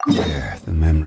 Yeah, the memory.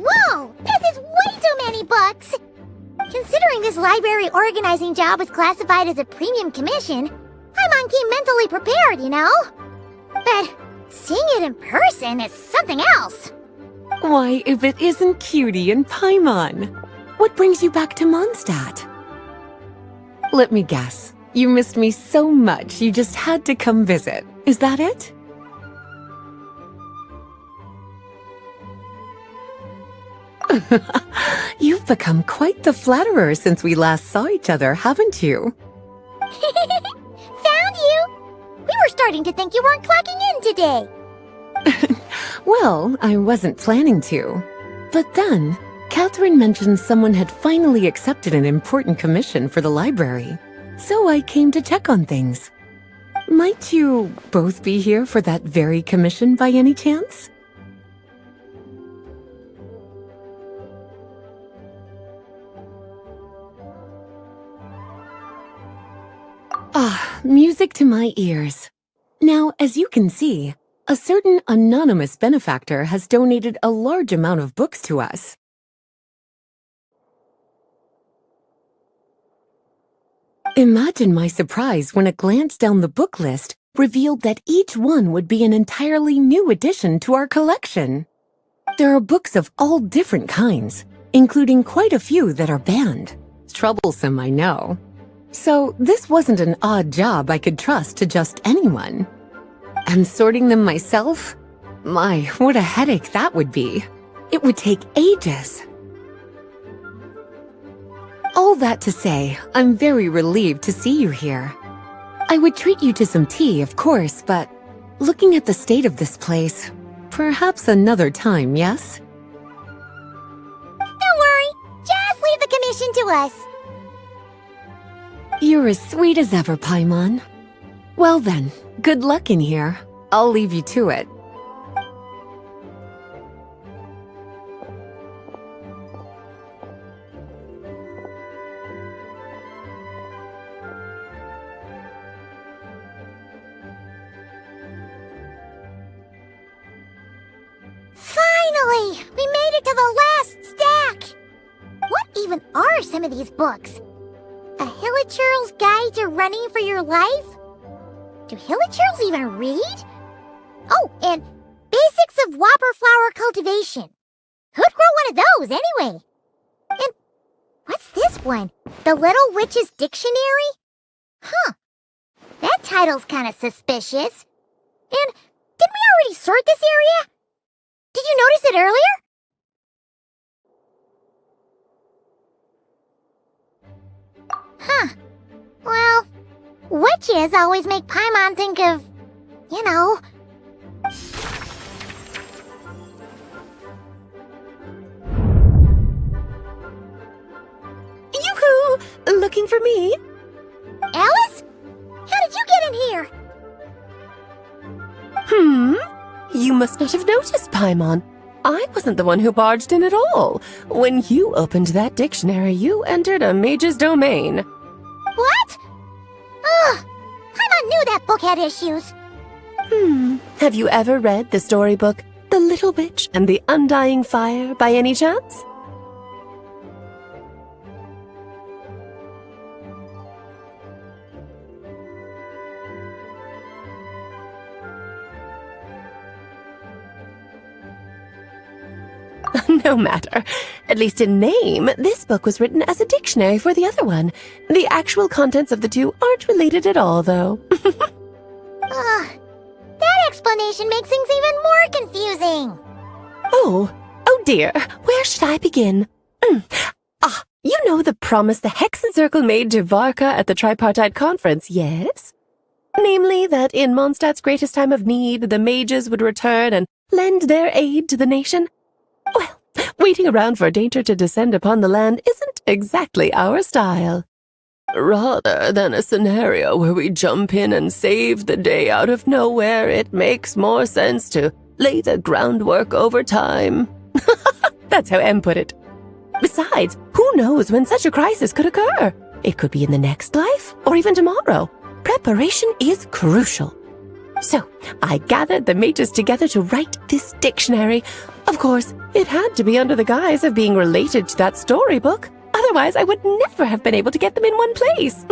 Whoa! This is way too many books! Considering this library organizing job was classified as a premium commission, Paimon came mentally prepared, you know? But seeing it in person is something else. Why, if it isn't Cutie and Paimon? What brings you back to Mondstadt? Let me guess. You missed me so much you just had to come visit. Is that it? You've become quite the flatterer since we last saw each other, haven't you? Found you! We were starting to think you weren't clocking in today. Well, I wasn't planning to. But then, Catherine mentioned someone had finally accepted an important commission for the library. So I came to check on things. Might you both be here for that very commission by any chance? Ah, music to my ears. Now, as you can see, a certain anonymous benefactor has donated a large amount of books to us. Imagine my surprise when a glance down the book list revealed that each one would be an entirely new addition to our collection. There are books of all different kinds, including quite a few that are banned. Troublesome, I know. So this wasn't an odd job I could trust to just anyone. And sorting them myself? My, what a headache that would be. It would take ages. All that to say, I'm very relieved to see you here. I would treat you to some tea, of course, but looking at the state of this place, perhaps another time, yes? Don't worry, just leave the commission to us. You're as sweet as ever, Paimon. Well then, good luck in here. I'll leave you to it. Finally! We made it to the last stack! What even are some of these books? A Hilichurl's Guide to Running for Your Life? Do Hilichurls even read? Oh, and Basics of Whopper Flower Cultivation. Who'd grow one of those, anyway? And what's this one? The Little Witch's Dictionary? Huh. That title's kind of suspicious. And didn't we already sort this area? Did you notice it earlier? Huh. Well, witches always make Paimon think of, you know... Yoo-hoo! Looking for me? Alice? How did you get in here? You must not have noticed, Paimon. I wasn't the one who barged in at all. When you opened that dictionary, you entered a mage's domain. What? Ugh! Paimon knew that book had issues. Have you ever read the storybook, The Little Witch and the Undying Fire, by any chance? No matter. At least in name, this book was written as a dictionary for the other one. The actual contents of the two aren't related at all, though. Ugh. donation makes things even more confusing. Oh dear, where should I begin? You know the promise the Hexen Circle made to Varka at the Tripartite Conference, yes? Namely, that in Mondstadt's greatest time of need, the mages would return and lend their aid to the nation? Well, waiting around for danger to descend upon the land isn't exactly our style. Rather than a scenario where we jump in and save the day out of nowhere, it makes more sense to lay the groundwork over time. That's how Em put it. Besides, who knows when such a crisis could occur? It could be in the next life, or even tomorrow. Preparation is crucial. So, I gathered the mages together to write this dictionary. Of course, it had to be under the guise of being related to that storybook. Otherwise, I would never have been able to get them in one place.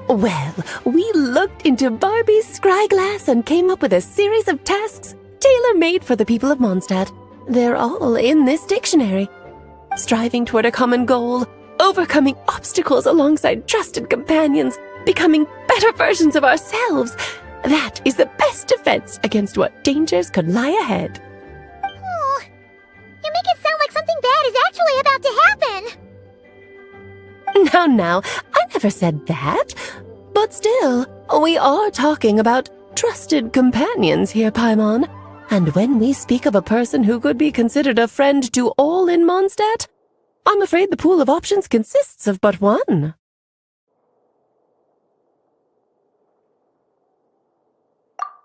Well, we looked into Barbie's scryglass and came up with a series of tasks tailor-made for the people of Mondstadt. They're all in this dictionary. Striving toward a common goal, overcoming obstacles alongside trusted companions, becoming better versions of ourselves. That is the best defense against what dangers could lie ahead. Oh, you make it sound like something bad is actually about to happen. Now, I never said that. But still, we are talking about trusted companions here, Paimon. And when we speak of a person who could be considered a friend to all in Mondstadt, I'm afraid the pool of options consists of but one.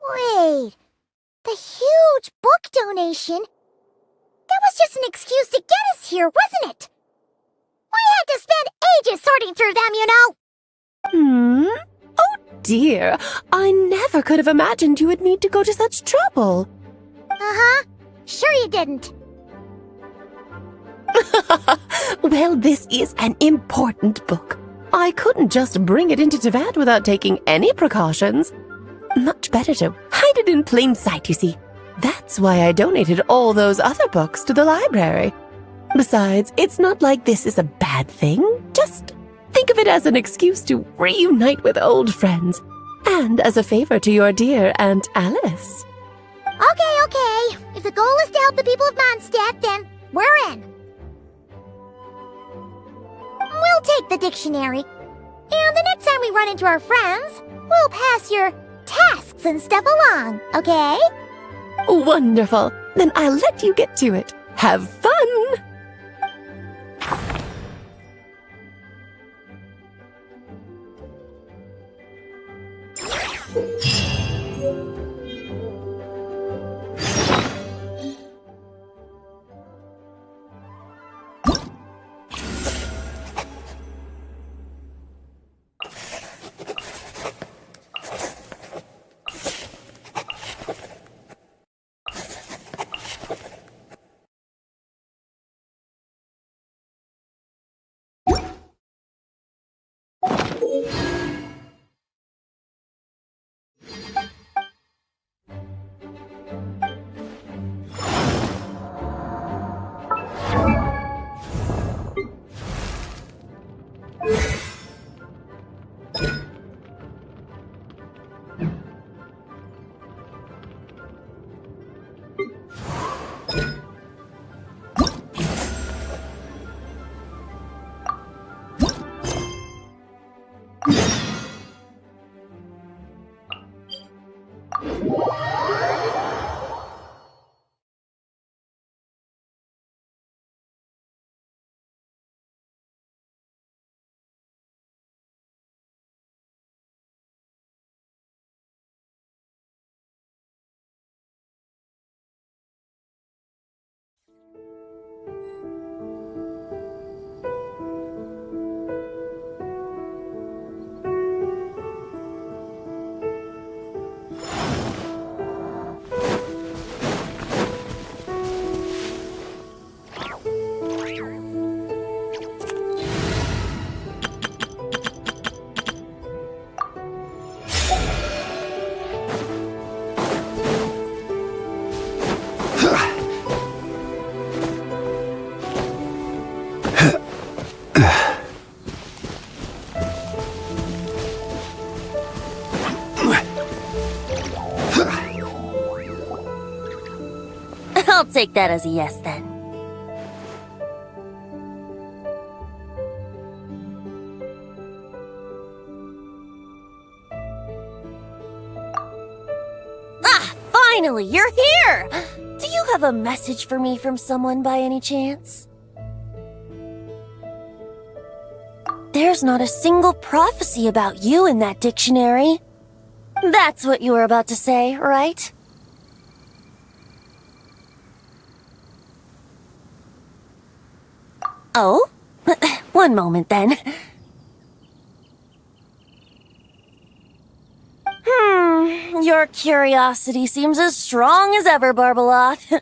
Wait, the huge book donation? That was just an excuse to get us here, wasn't it? We had to spend ages sorting through them, you know. Oh dear, I never could have imagined you would need to go to such trouble. Uh-huh. Sure you didn't. Well, this is an important book. I couldn't just bring it into Tevat without taking any precautions. Much better to hide it in plain sight, you see. That's why I donated all those other books to the library. Besides, it's not like this is a bad thing. Just think of it as an excuse to reunite with old friends. And as a favor to your dear Aunt Alice. Okay. If the goal is to help the people of Mondstadt, then we're in. We'll take the dictionary. And the next time we run into our friends, we'll pass your tasks and stuff along, okay? Wonderful. Then I'll let you get to it. Have fun! I'll take that as a yes then. Ah, finally, you're here! Do you have a message for me from someone by any chance? There's not a single prophecy about you in that dictionary. That's what you were about to say, right? Oh? One moment then. Your curiosity seems as strong as ever, Barbeloth.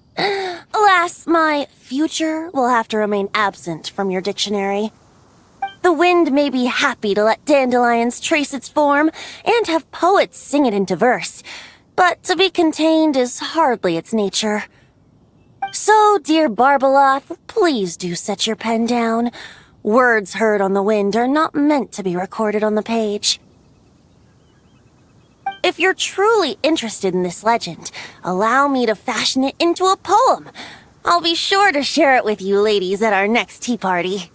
Alas, my future will have to remain absent from your dictionary. The wind may be happy to let dandelions trace its form and have poets sing it into verse, but to be contained is hardly its nature. So, dear Barbeloth, please do set your pen down. Words heard on the wind are not meant to be recorded on the page. If you're truly interested in this legend, allow me to fashion it into a poem. I'll be sure to share it with you ladies at our next tea party.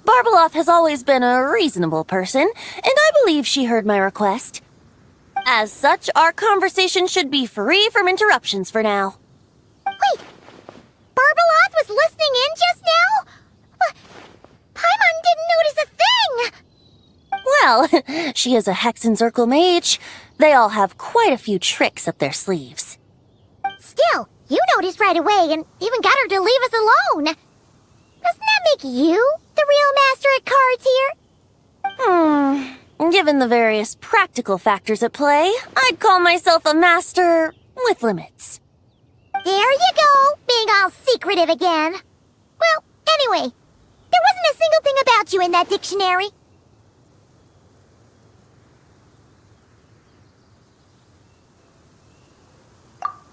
Barbeloth has always been a reasonable person, and I believe she heard my request. As such, our conversation should be free from interruptions for now. Wait, Barbeloth was listening in just now? Paimon didn't notice a thing! Well, she is a Hexenzirkel mage. They all have quite a few tricks up their sleeves. Still, you noticed right away and even got her to leave us alone. Doesn't that make you the real master at cards here? Given the various practical factors at play, I'd call myself a master with limits. There you go, being all secretive again. Well, anyway, there wasn't a single thing about you in that dictionary.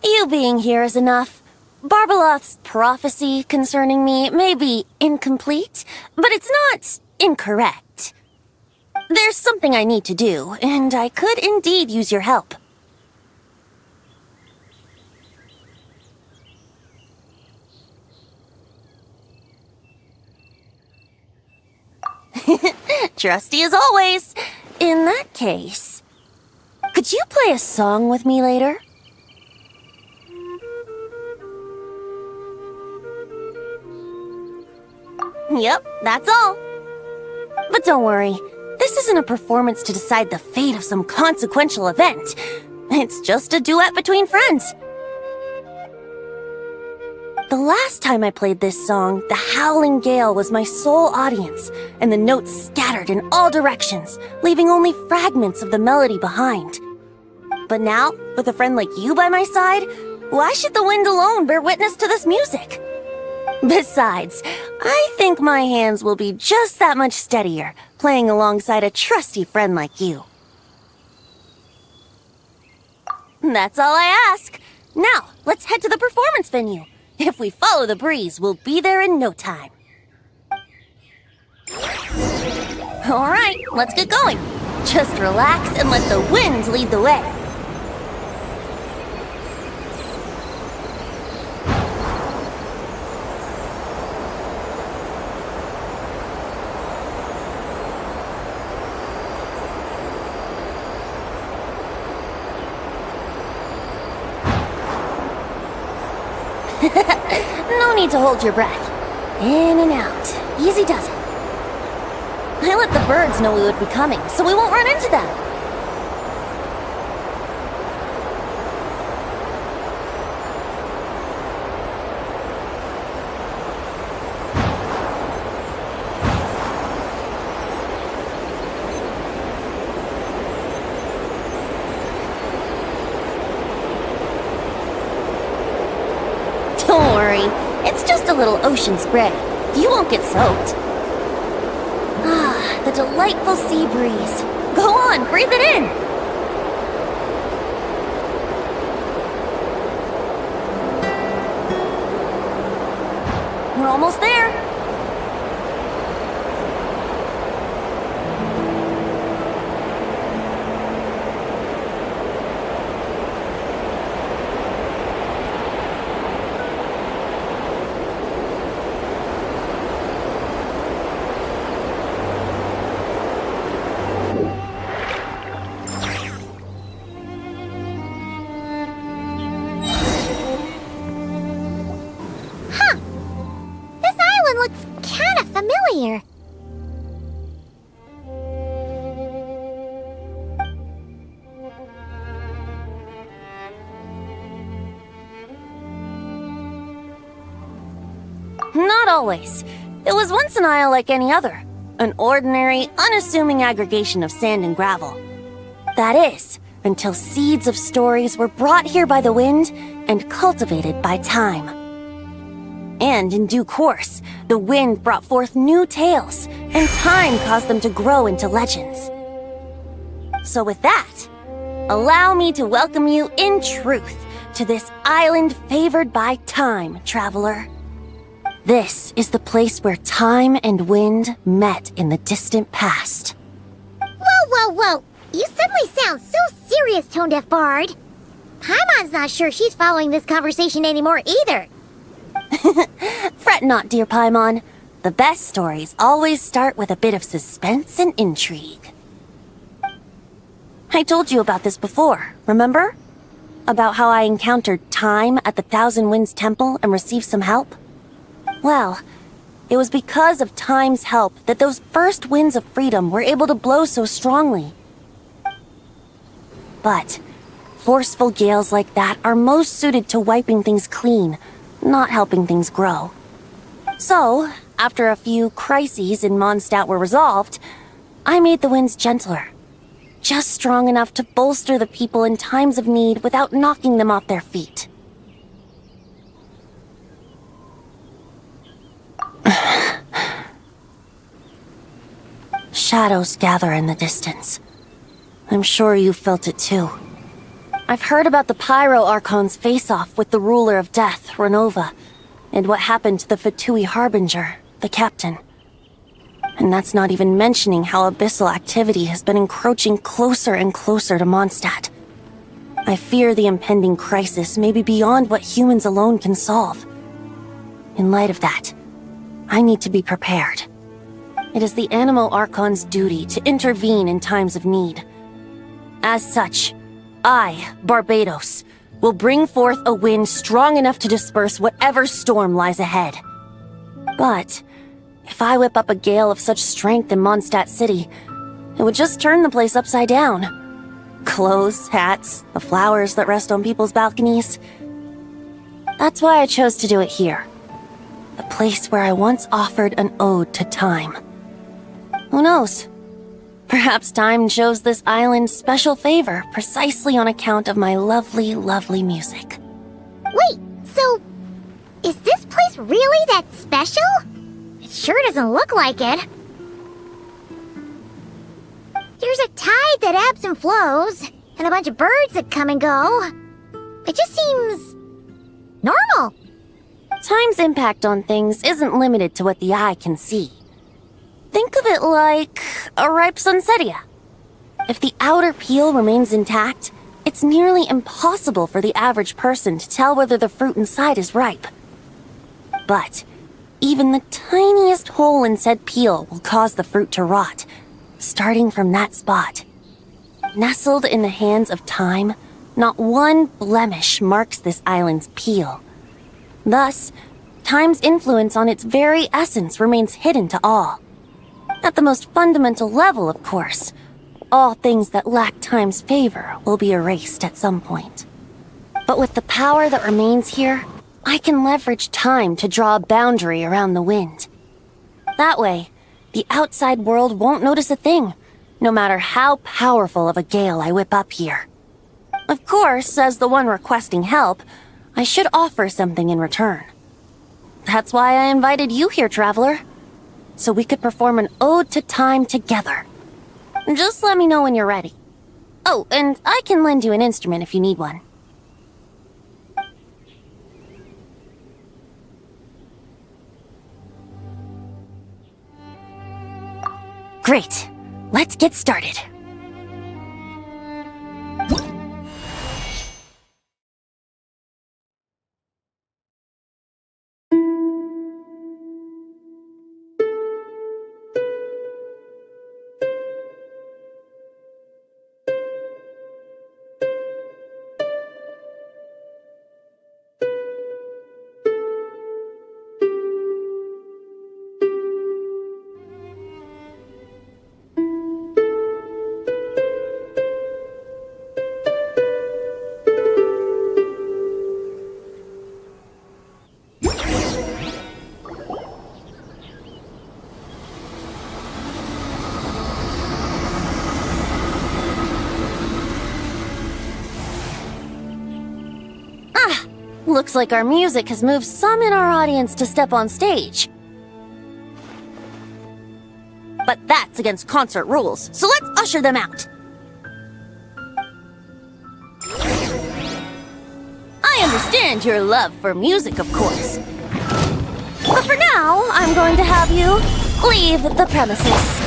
You being here is enough. Barbeloth's prophecy concerning me may be incomplete, but it's not incorrect. There's something I need to do, and I could indeed use your help. Trusty as always. In that case, could you play a song with me later? Yep, that's all. But don't worry, this isn't a performance to decide the fate of some consequential event. It's just a duet between friends. The last time I played this song, the howling gale was my sole audience, and the notes scattered in all directions, leaving only fragments of the melody behind. But now, with a friend like you by my side, why should the wind alone bear witness to this music? Besides, I think my hands will be just that much steadier, playing alongside a trusty friend like you. That's all I ask. Now, let's head to the performance venue. If we follow the breeze, we'll be there in no time. All right, let's get going. Just relax and let the winds lead the way. No need to hold your breath. In and out. Easy does it. I let the birds know we would be coming, so we won't run into them. Don't worry, it's just a little ocean spray. You won't get soaked. Ah, the delightful sea breeze. Go on, breathe it in. We're almost there. always. It was once an isle like any other. An ordinary, unassuming aggregation of sand and gravel. That is, until seeds of stories were brought here by the wind and cultivated by time. And in due course, the wind brought forth new tales, and time caused them to grow into legends. So with that, allow me to welcome you in truth to this island favored by time, traveler. This is the place where time and wind met in the distant past. Whoa! You suddenly sound so serious, Tone Deaf Bard. Paimon's not sure she's following this conversation anymore either. Fret not, dear Paimon. The best stories always start with a bit of suspense and intrigue. I told you about this before, remember? About how I encountered time at the Thousand Winds Temple and received some help? Well, it was because of time's help that those first winds of freedom were able to blow so strongly. But forceful gales like that are most suited to wiping things clean, not helping things grow. So, after a few crises in Mondstadt were resolved, I made the winds gentler. Just strong enough to bolster the people in times of need without knocking them off their feet. Shadows gather in the distance. I'm sure you felt it too. I've heard about the Pyro Archon's face-off with the ruler of death, Renova, and what happened to the Fatui Harbinger, the captain. And that's not even mentioning how abyssal activity has been encroaching closer and closer to Mondstadt. I fear the impending crisis may be beyond what humans alone can solve. In light of that, I need to be prepared. It is the Animo Archon's duty to intervene in times of need. As such, I, Barbados, will bring forth a wind strong enough to disperse whatever storm lies ahead. But if I whip up a gale of such strength in Mondstadt City, it would just turn the place upside down. Clothes, hats, the flowers that rest on people's balconies. That's why I chose to do it here. The place where I once offered an ode to time. Who knows? Perhaps time shows this island special favor precisely on account of my lovely, lovely music. Wait, so is this place really that special? It sure doesn't look like it. There's a tide that ebbs and flows, and a bunch of birds that come and go. It just seems normal. Time's impact on things isn't limited to what the eye can see. Think of it like a ripe sunsetia. If the outer peel remains intact, it's nearly impossible for the average person to tell whether the fruit inside is ripe. But even the tiniest hole in said peel will cause the fruit to rot, starting from that spot. Nestled in the hands of time, not one blemish marks this island's peel. Thus, time's influence on its very essence remains hidden to all. At the most fundamental level, of course, all things that lack time's favor will be erased at some point. But with the power that remains here, I can leverage time to draw a boundary around the wind. That way, the outside world won't notice a thing, no matter how powerful of a gale I whip up here. Of course, as the one requesting help, I should offer something in return. That's why I invited you here, traveler. So we could perform an ode to time together. Just let me know when you're ready. Oh, and I can lend you an instrument if you need one. Great. Let's get started. Looks like our music has moved some in our audience to step on stage. But that's against concert rules, so let's usher them out. I understand your love for music, of course. But for now, I'm going to have you leave the premises.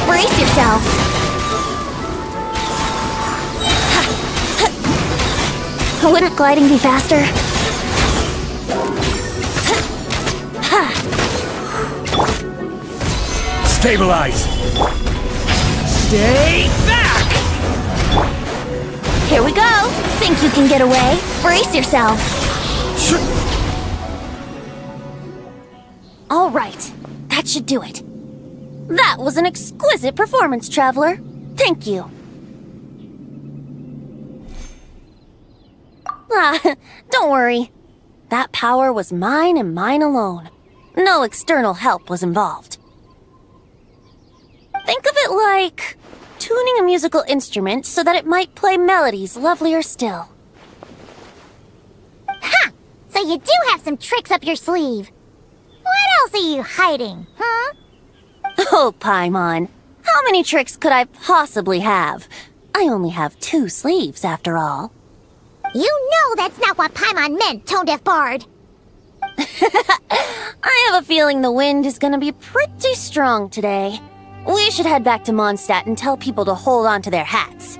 Brace yourself. Wouldn't gliding be faster? Stabilize! Stay back! Here we go. Think you can get away? Brace yourself. All right. That should do it. That was an exquisite performance, Traveler. Thank you. Don't worry. That power was mine and mine alone. No external help was involved. Think of it like tuning a musical instrument so that it might play melodies lovelier still. Ha! So you do have some tricks up your sleeve. What else are you hiding, huh? Oh, Paimon. How many tricks could I possibly have? I only have 2 sleeves, after all. You know that's not what Paimon meant, Tone-Deaf Bard. I have a feeling the wind is gonna be pretty strong today. We should head back to Mondstadt and tell people to hold on to their hats.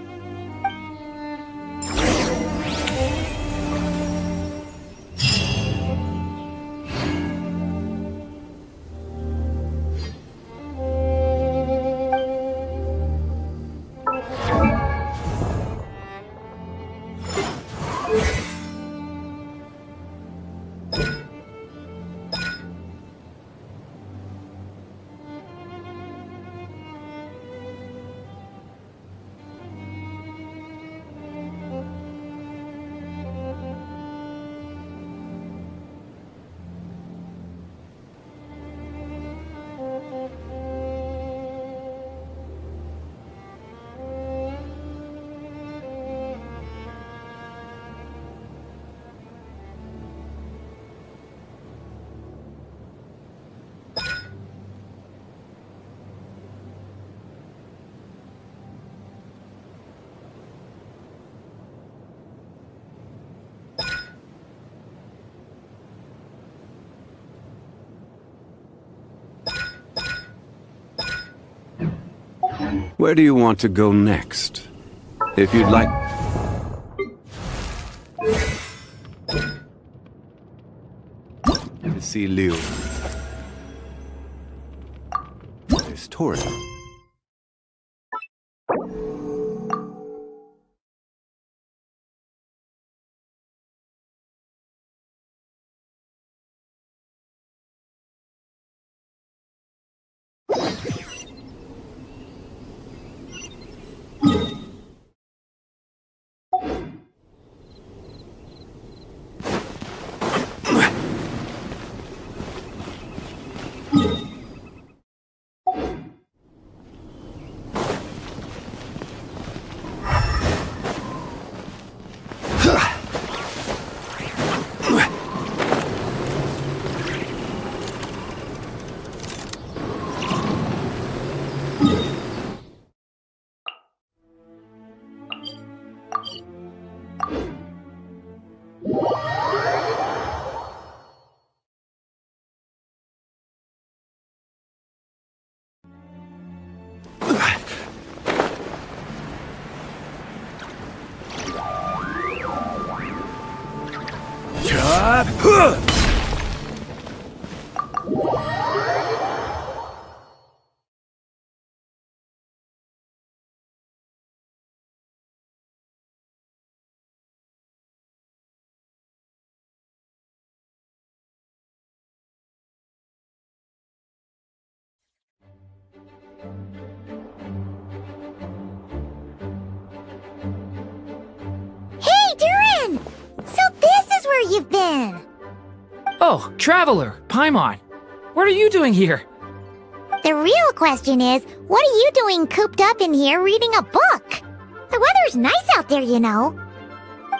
Where do you want to go next? If you'd like... to see Liu. This tourism. Hey, Durin! So this is where you've been! Oh, Traveler, Paimon. What are you doing here? The real question is, what are you doing cooped up in here reading a book? The weather's nice out there, you know.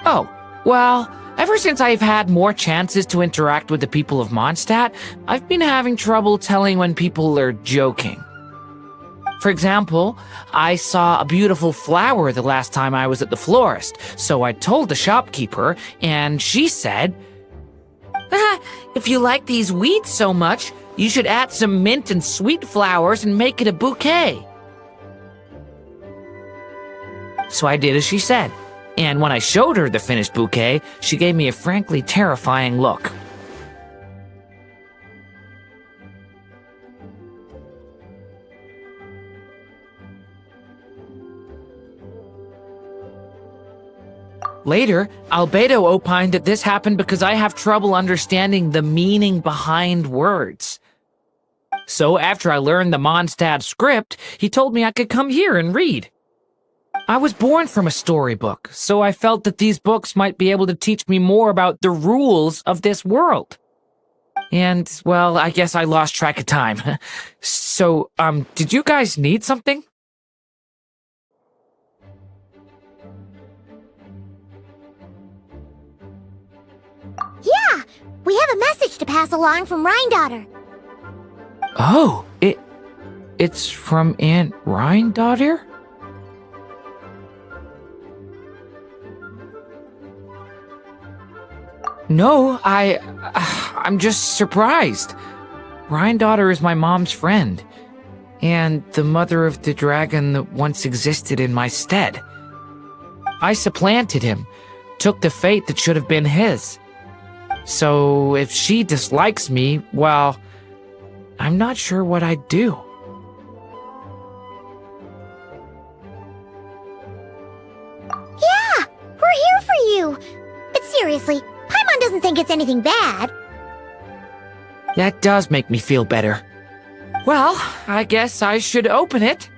Oh, well, ever since I've had more chances to interact with the people of Mondstadt, I've been having trouble telling when people are joking. For example, I saw a beautiful flower the last time I was at the florist, so I told the shopkeeper, and she said, if you like these weeds so much, you should add some mint and sweet flowers and make it a bouquet. So I did as she said, and when I showed her the finished bouquet, she gave me a frankly terrifying look. Later, Albedo opined that this happened because I have trouble understanding the meaning behind words. So after I learned the Mondstadt script, he told me I could come here and read. I was born from a storybook, so I felt that these books might be able to teach me more about the rules of this world. And, well, I guess I lost track of time. So, did you guys need something? Yeah, we have a message to pass along from Rhindaughter. Oh, it's from Aunt Rhindaughter? No, I'm just surprised. Rhindaughter is my mom's friend, and the mother of the dragon that once existed in my stead. I supplanted him, took the fate that should have been his. So if she dislikes me, well, I'm not sure what I'd do. Yeah, we're here for you. But seriously, Paimon doesn't think it's anything bad. That does make me feel better. Well, I guess I should open it.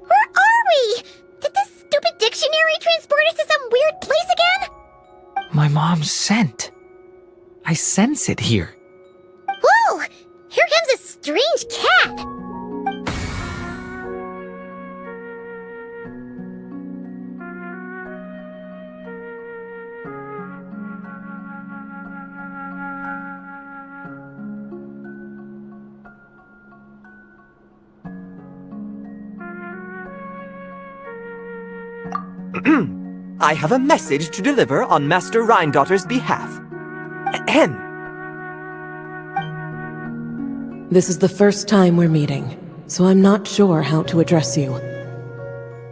Where are we? Did this stupid dictionary transport us to some weird place again? My mom's scent. I sense it here. Whoa! Here comes a strange cat. I have a message to deliver on Master Rhindaughter's behalf. Ahem. This is the first time we're meeting, so I'm not sure how to address you.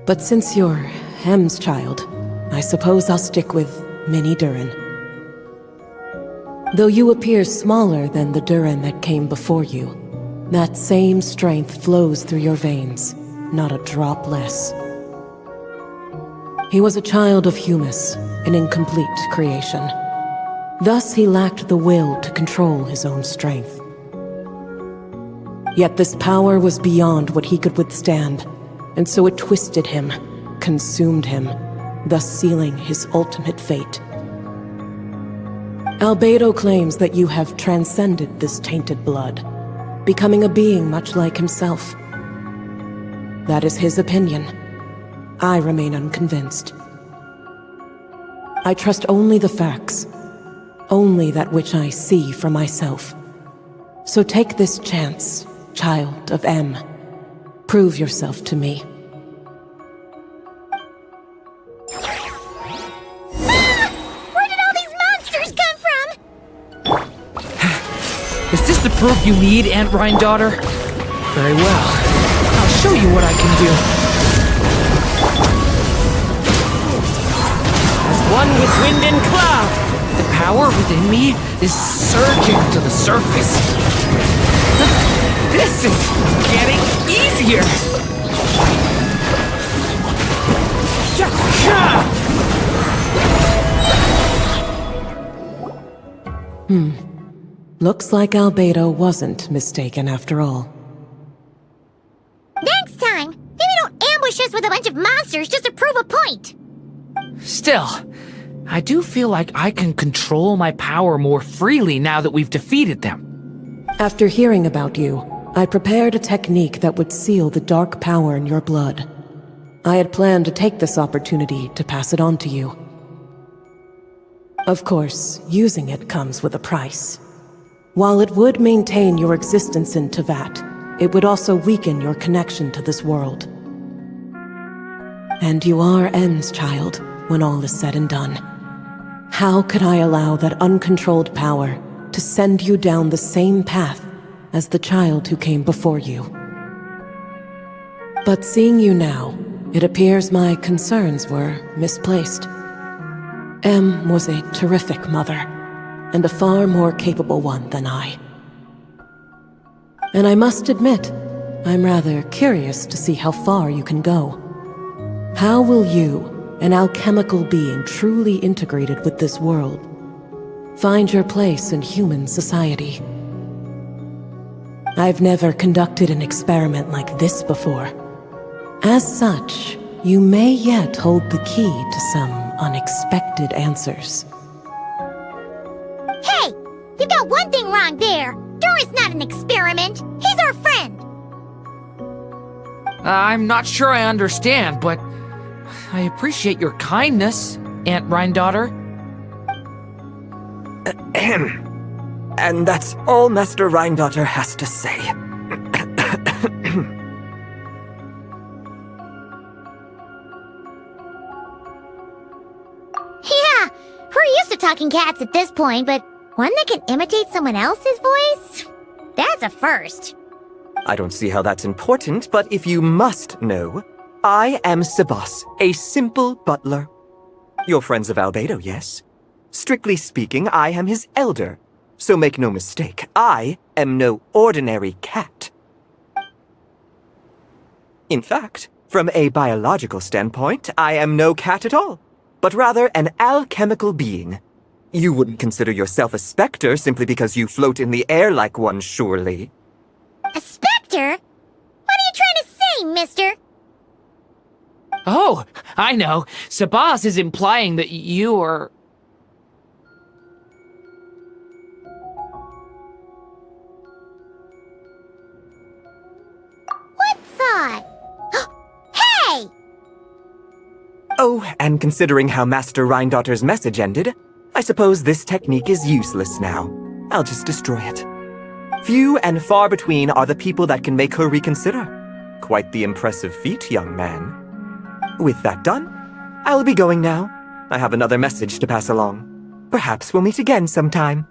But since you're Hem's child, I suppose I'll stick with Mini Durin. Though you appear smaller than the Durin that came before you, that same strength flows through your veins, not a drop less. He was a child of Humus, an incomplete creation. Thus he lacked the will to control his own strength. Yet this power was beyond what he could withstand, and so it twisted him, consumed him, thus sealing his ultimate fate. Albedo claims that you have transcended this tainted blood, becoming a being much like himself. That is his opinion. I remain unconvinced. I trust only the facts, only that which I see for myself. So take this chance, child of M. Prove yourself to me. Where did all these monsters come from? Is this the proof you need, Aunt Rhine-daughter? Very well. I'll show you what I can do. As one with wind and cloud, the power within me is surging to the surface. This is getting easier. Looks like Albedo wasn't mistaken after all. Next time, maybe don't ambush us with a bunch of monsters just to prove a point. Still, I do feel like I can control my power more freely now that we've defeated them. After hearing about you, I prepared a technique that would seal the dark power in your blood. I had planned to take this opportunity to pass it on to you. Of course, using it comes with a price. While it would maintain your existence in Tevat, it would also weaken your connection to this world. And you are M's child, when all is said and done. How could I allow that uncontrolled power to send you down the same path as the child who came before you? But seeing you now, it appears my concerns were misplaced. M was a terrific mother, and a far more capable one than I. And I must admit, I'm rather curious to see how far you can go. How will you, an alchemical being truly integrated with this world, find your place in human society? I've never conducted an experiment like this before. As such, you may yet hold the key to some unexpected answers. Hey, you've got one thing wrong there. Dora's not an experiment. He's our friend. I'm not sure I understand, but I appreciate your kindness, Aunt Rhine-daughter. And that's all Master Rhine-daughter has to say. Yeah, we're used to talking cats at this point, but one that can imitate someone else's voice? That's a first. I don't see how that's important, but if you must know, I am Sebas, a simple butler. You're friends of Albedo, yes? Strictly speaking, I am his elder. So make no mistake, I am no ordinary cat. In fact, from a biological standpoint, I am no cat at all, but rather an alchemical being. You wouldn't consider yourself a specter simply because you float in the air like one, surely. A specter? What are you trying to say, mister? Oh, I know. Sabas is implying that you're... What thought? Hey! Oh, and considering how Master Rhine-daughter's message ended, I suppose this technique is useless now. I'll just destroy it. Few and far between are the people that can make her reconsider. Quite the impressive feat, young man. With that done, I'll be going now. I have another message to pass along. Perhaps we'll meet again sometime.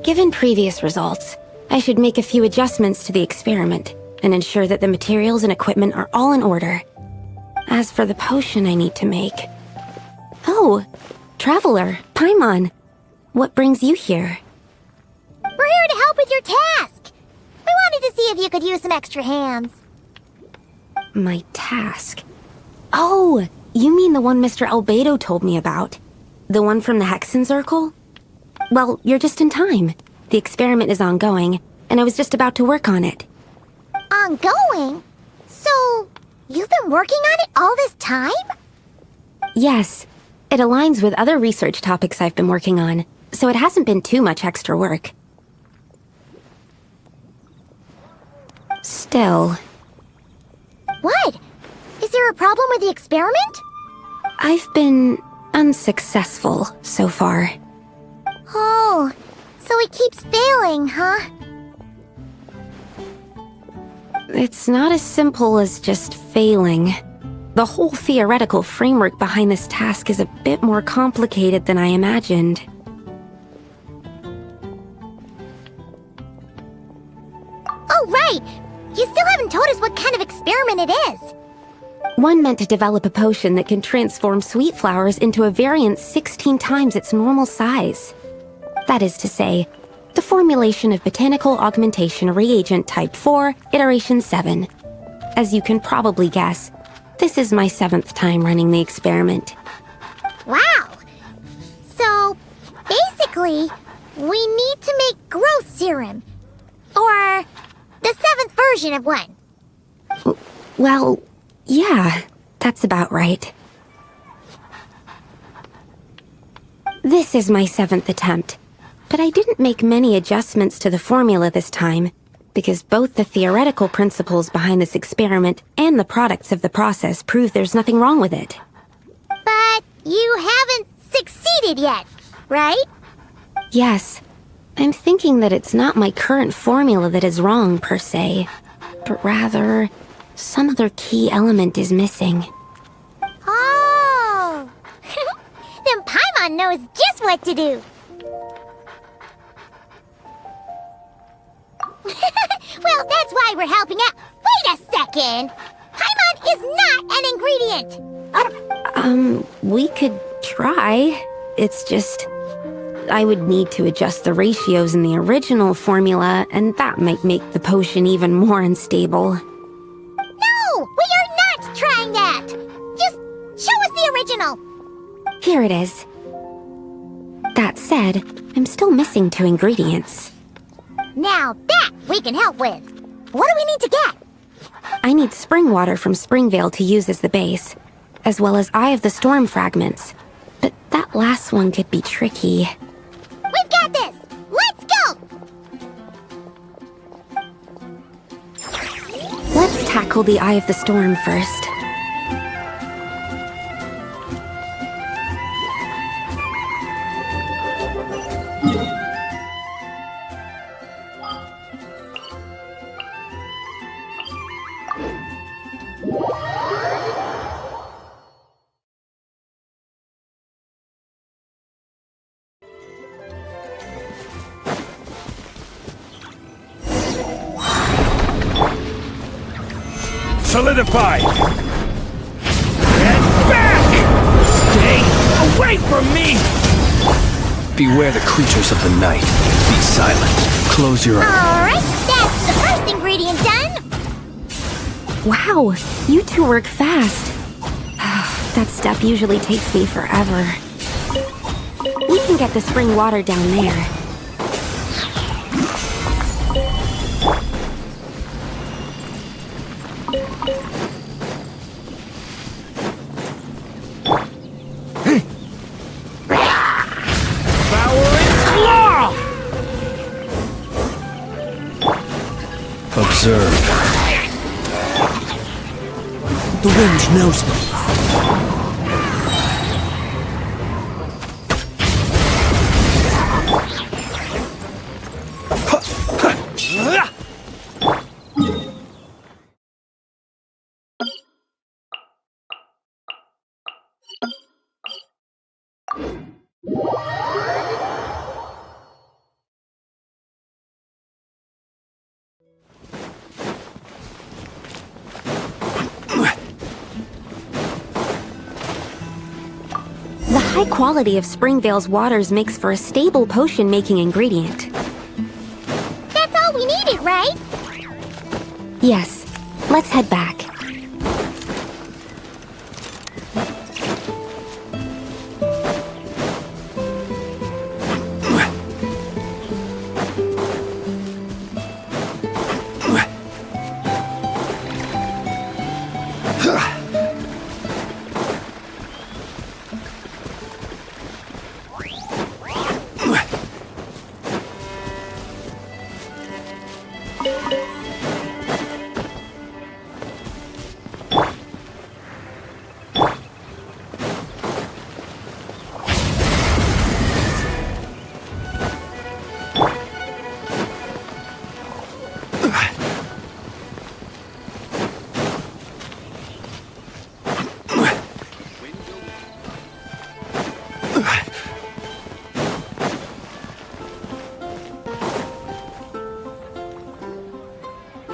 Given previous results, I should make a few adjustments to the experiment and ensure that the materials and equipment are all in order. As for the potion I need to make... Oh, Traveler, Paimon, what brings you here? We're here to help with your task. We wanted to see if you could use some extra hands. My task? Oh, you mean the one Mr. Albedo told me about? The one from the Hexenzirkel? Well, you're just in time. The experiment is ongoing, and I was just about to work on it. Ongoing? So, you've been working on it all this time? Yes. It aligns with other research topics I've been working on, so it hasn't been too much extra work. Still... What? Is there a problem with the experiment? I've been unsuccessful so far. Oh, so it keeps failing, huh? It's not as simple as just failing. The whole theoretical framework behind this task is a bit more complicated than I imagined. Oh, right! You still haven't told us what kind of experiment it is. One meant to develop a potion that can transform sweet flowers into a variant 16 times its normal size. That is to say, the formulation of botanical augmentation reagent type 4, iteration 7. As you can probably guess, this is my 7th time running the experiment. Wow! So, basically, we need to make growth serum. Or the 7th version of one. Well, yeah, that's about right. This is my 7th attempt, but I didn't make many adjustments to the formula this time, because both the theoretical principles behind this experiment and the products of the process prove there's nothing wrong with it. But you haven't succeeded yet, right? Yes, I'm thinking that it's not my current formula that is wrong, per se, but rather, some other key element is missing. Oh! Then Paimon knows just what to do. Well, that's why we're helping out. Wait a second! Paimon is not an ingredient! We could try. It's just... I would need to adjust the ratios in the original formula, and that might make the potion even more unstable. No! We are not trying that! Just show us the original! Here it is. That said, I'm still missing 2 ingredients. Now that we can help with. What do we need to get? I need spring water from Springvale to use as the base, as well as Eye of the Storm fragments. But that last one could be tricky. We've got this! Let's go! Let's tackle the Eye of the Storm first. Solidify! Get back! Stay away from me! Beware the creatures of the night. Be silent. Close your eyes. Alright, that's the first ingredient done! Wow, you 2 work fast. That step usually takes me forever. We can get the spring water down there. Observe. The wind knows me. high quality of Springvale's waters makes for a stable potion-making ingredient. That's all we needed, right? Yes, let's head back.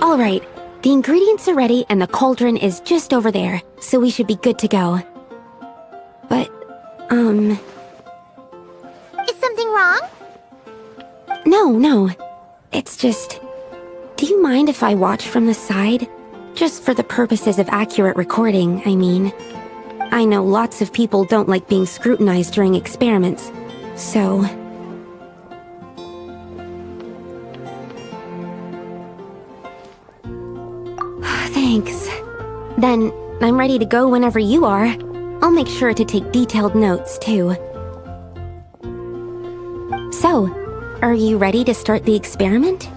All right, the ingredients are ready and the cauldron is just over there, so we should be good to go. But, Is something wrong? No. It's just... Do you mind if I watch from the side? Just for the purposes of accurate recording, I mean. I know lots of people don't like being scrutinized during experiments, so... Thanks. Then, I'm ready to go whenever you are. I'll make sure to take detailed notes, too. So, are you ready to start the experiment?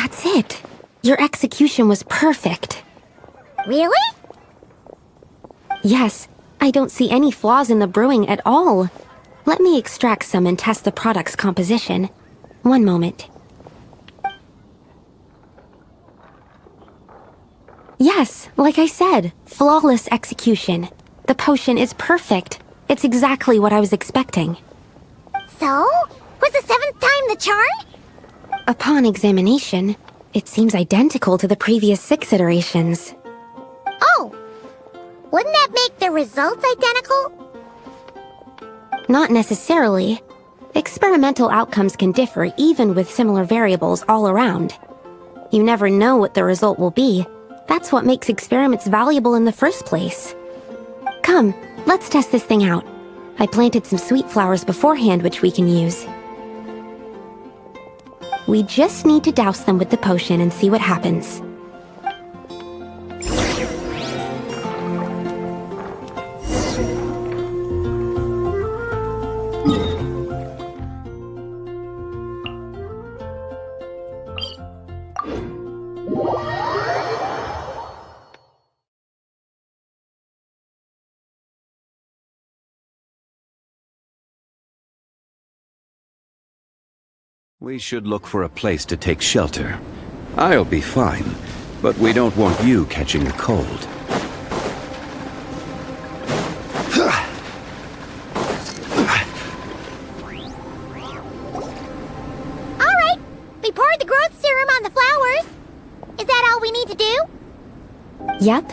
That's it. Your execution was perfect. Really? Yes, I don't see any flaws in the brewing at all. Let me extract some and test the product's composition. One moment. Yes, like I said, flawless execution. The potion is perfect. It's exactly what I was expecting. So? Was the 7th time the charm? Upon examination, it seems identical to the previous 6 iterations. Oh! Wouldn't that make the results identical? Not necessarily. Experimental outcomes can differ even with similar variables all around. You never know what the result will be. That's what makes experiments valuable in the first place. Come, let's test this thing out. I planted some sweet flowers beforehand which we can use. We just need to douse them with the potion and see what happens. We should look for a place to take shelter. I'll be fine, but we don't want you catching a cold. Alright, we poured the growth serum on the flowers. Is that all we need to do? Yep.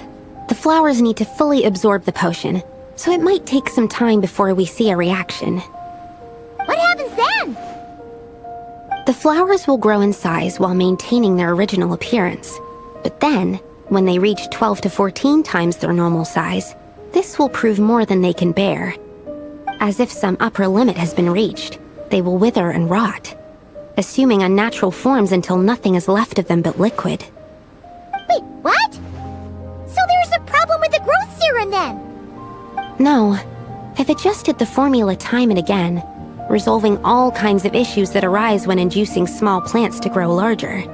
The flowers need to fully absorb the potion, so it might take some time before we see a reaction. What happens then? The flowers will grow in size while maintaining their original appearance. But then, when they reach 12 to 14 times their normal size, this will prove more than they can bear. As if some upper limit has been reached, they will wither and rot, assuming unnatural forms until nothing is left of them but liquid. Wait, what? So there's a problem with the growth serum then? No, I've adjusted the formula time and again, resolving all kinds of issues that arise when inducing small plants to grow larger.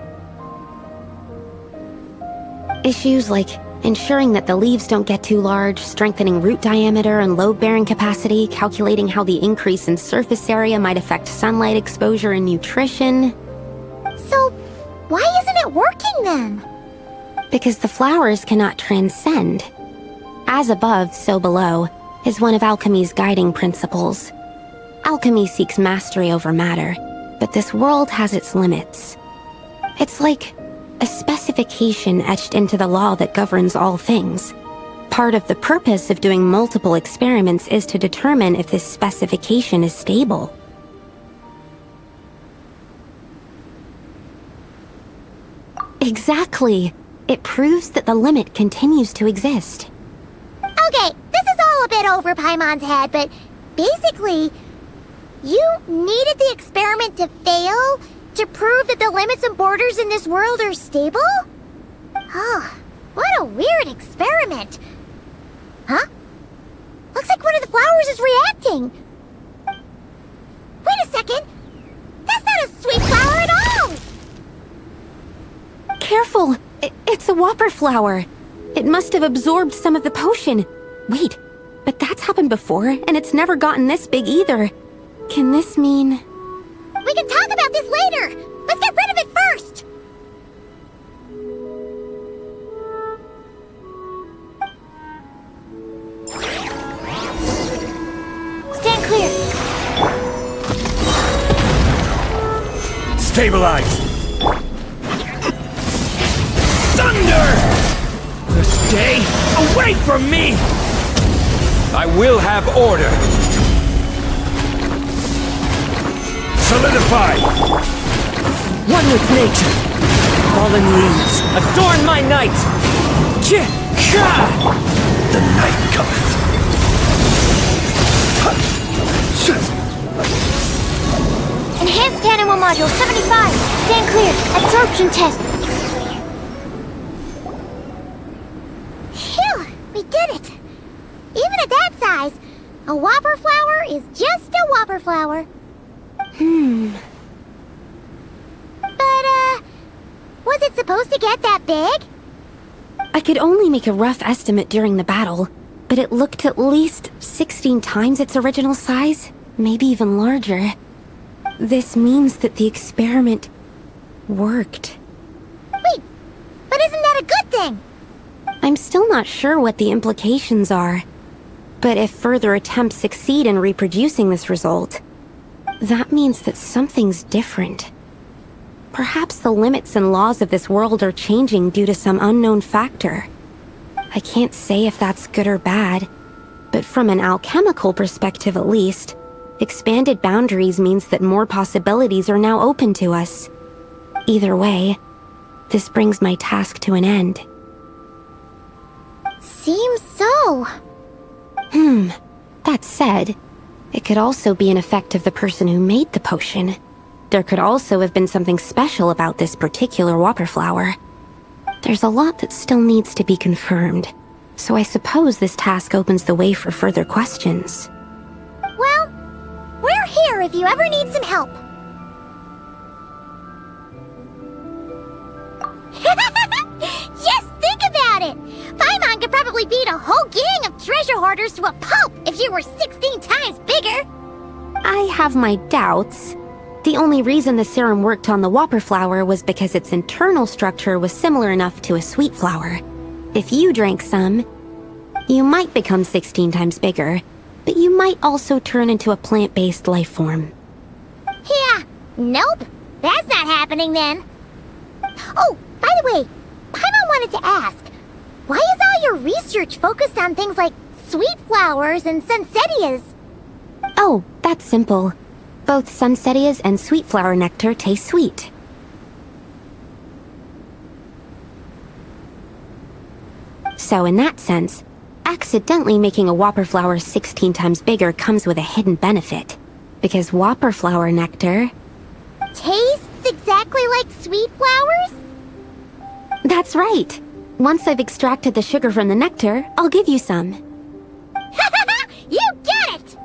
Issues like ensuring that the leaves don't get too large, strengthening root diameter and load-bearing capacity, calculating how the increase in surface area might affect sunlight exposure and nutrition. So, why isn't it working then? Because the flowers cannot transcend. As above, so below, is one of alchemy's guiding principles. Alchemy seeks mastery over matter, but this world has its limits. It's like a specification etched into the law that governs all things. Part of the purpose of doing multiple experiments is to determine if this specification is stable. Exactly. It proves that the limit continues to exist. Okay, this is all a bit over Paimon's head, but basically, you needed the experiment to fail to prove that the limits and borders in this world are stable? Oh, what a weird experiment. Huh? Looks like one of the flowers is reacting. Wait a second. That's not a sweet flower at all! Careful! It's a whopper flower. It must have absorbed some of the potion. Wait, but that's happened before, and it's never gotten this big either. Can this mean... We can talk about this later! Let's get rid of it first! Stand clear! Stabilize! Thunder! Stay away from me! I will have order! Solidify! One with nature. Fallen leaves, adorn my night! The night cometh. Enhanced Animal Module 75! Stand clear! Absorption test! Phew! We did it! Even at that size, a whopper flower is just a whopper flower. But, supposed to get that big? I could only make a rough estimate during the battle, but it looked at least 16 times its original size, maybe even larger. This means that the experiment worked. Wait, but isn't that a good thing? I'm still not sure what the implications are, but if further attempts succeed in reproducing this result, that means that something's different. Perhaps the limits and laws of this world are changing due to some unknown factor. I can't say if that's good or bad, but from an alchemical perspective at least, expanded boundaries means that more possibilities are now open to us. Either way, this brings my task to an end. Seems so. That said, it could also be an effect of the person who made the potion. There could also have been something special about this particular whopper flower. There's a lot that still needs to be confirmed, so I suppose this task opens the way for further questions. Well, we're here if you ever need some help. Just think about it! Paimon could probably beat a whole gang of treasure hoarders to a pulp if you were 16 times bigger! I have my doubts. The only reason the serum worked on the whopper flower was because its internal structure was similar enough to a sweet flower. If you drank some, you might become 16 times bigger, but you might also turn into a plant-based life form. Yeah, nope. That's not happening then. Oh, by the way, Paimon wanted to ask, why is all your research focused on things like sweet flowers and sunsettias? Oh, that's simple. Both sunsettias and sweet flower nectar taste sweet. So in that sense, accidentally making a whopper flower 16 times bigger comes with a hidden benefit. Because whopper flower nectar... Tastes exactly like sweet flowers? That's right. Once I've extracted the sugar from the nectar, I'll give you some. You get it!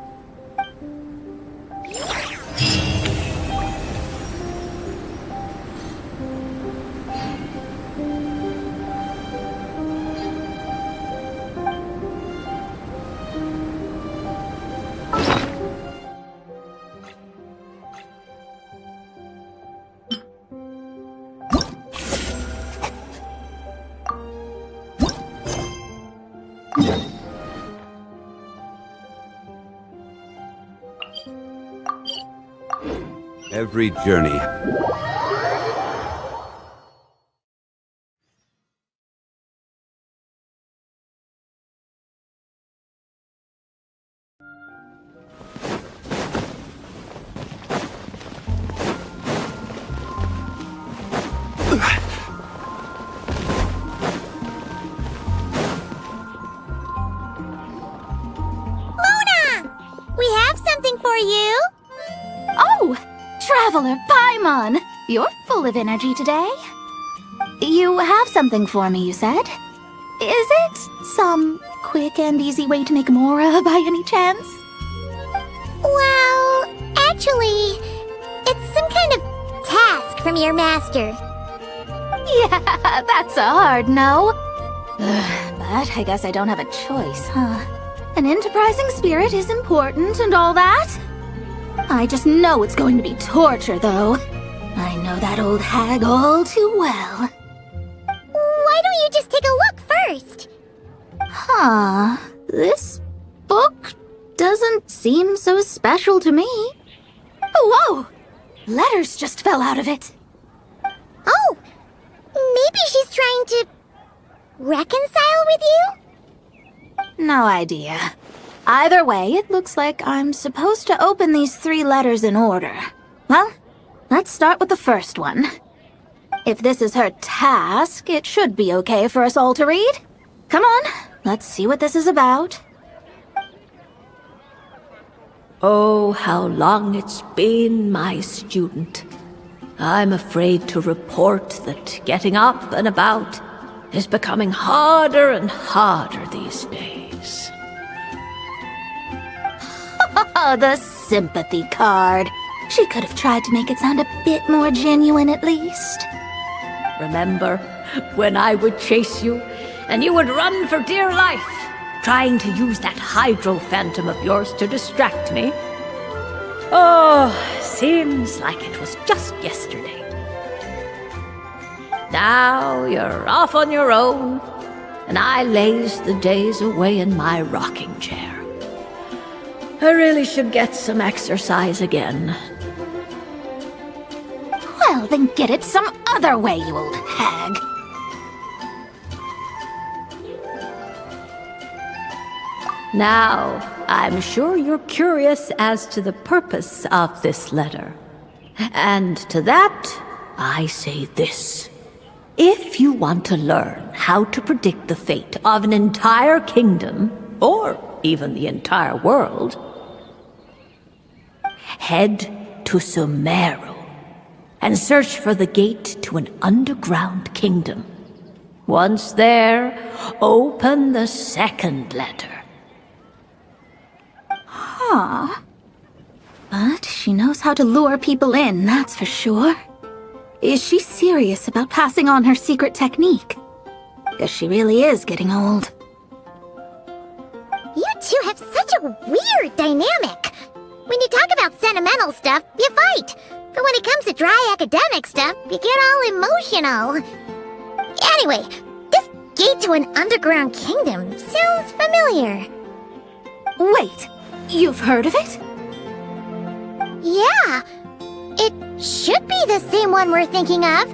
Every journey. We have something for you. Oh, Traveler Paimon! You're full of energy today. You have something for me, you said? Is it some quick and easy way to make Mora by any chance? Well, actually, it's some kind of task from your master. Yeah, that's a hard no. But I guess I don't have a choice, huh? An enterprising spirit is important and all that. I just know it's going to be torture, though. I know that old hag all too well. Why don't you just take a look first? Huh. This book doesn't seem so special to me. Oh, whoa! Letters just fell out of it. Oh, maybe she's trying to reconcile with you? No idea. Either way, it looks like I'm supposed to open these 3 letters in order. Well, let's start with the first one. If this is her task, it should be okay for us all to read. Come on, let's see what this is about. Oh, how long it's been, my student. I'm afraid to report that getting up and about is becoming harder and harder these days. Oh, the sympathy card. She could have tried to make it sound a bit more genuine at least. Remember when I would chase you and you would run for dear life, trying to use that hydro phantom of yours to distract me? Oh, seems like it was just yesterday. Now you're off on your own, and I laze the days away in my rocking chair. I really should get some exercise again. Well, then get it some other way, you old hag. Now, I'm sure you're curious as to the purpose of this letter. And to that, I say this. If you want to learn how to predict the fate of an entire kingdom, or even the entire world, head to Sumeru and search for the gate to an underground kingdom. Once there, open the second letter. Huh. But she knows how to lure people in, that's for sure. Is she serious about passing on her secret technique? Because she really is getting old. You two have such a weird dynamic. When you talk about sentimental stuff, you fight. But when it comes to dry academic stuff, you get all emotional. Anyway, this gate to an underground kingdom sounds familiar. Wait, you've heard of it? Yeah. It should be the same one we're thinking of.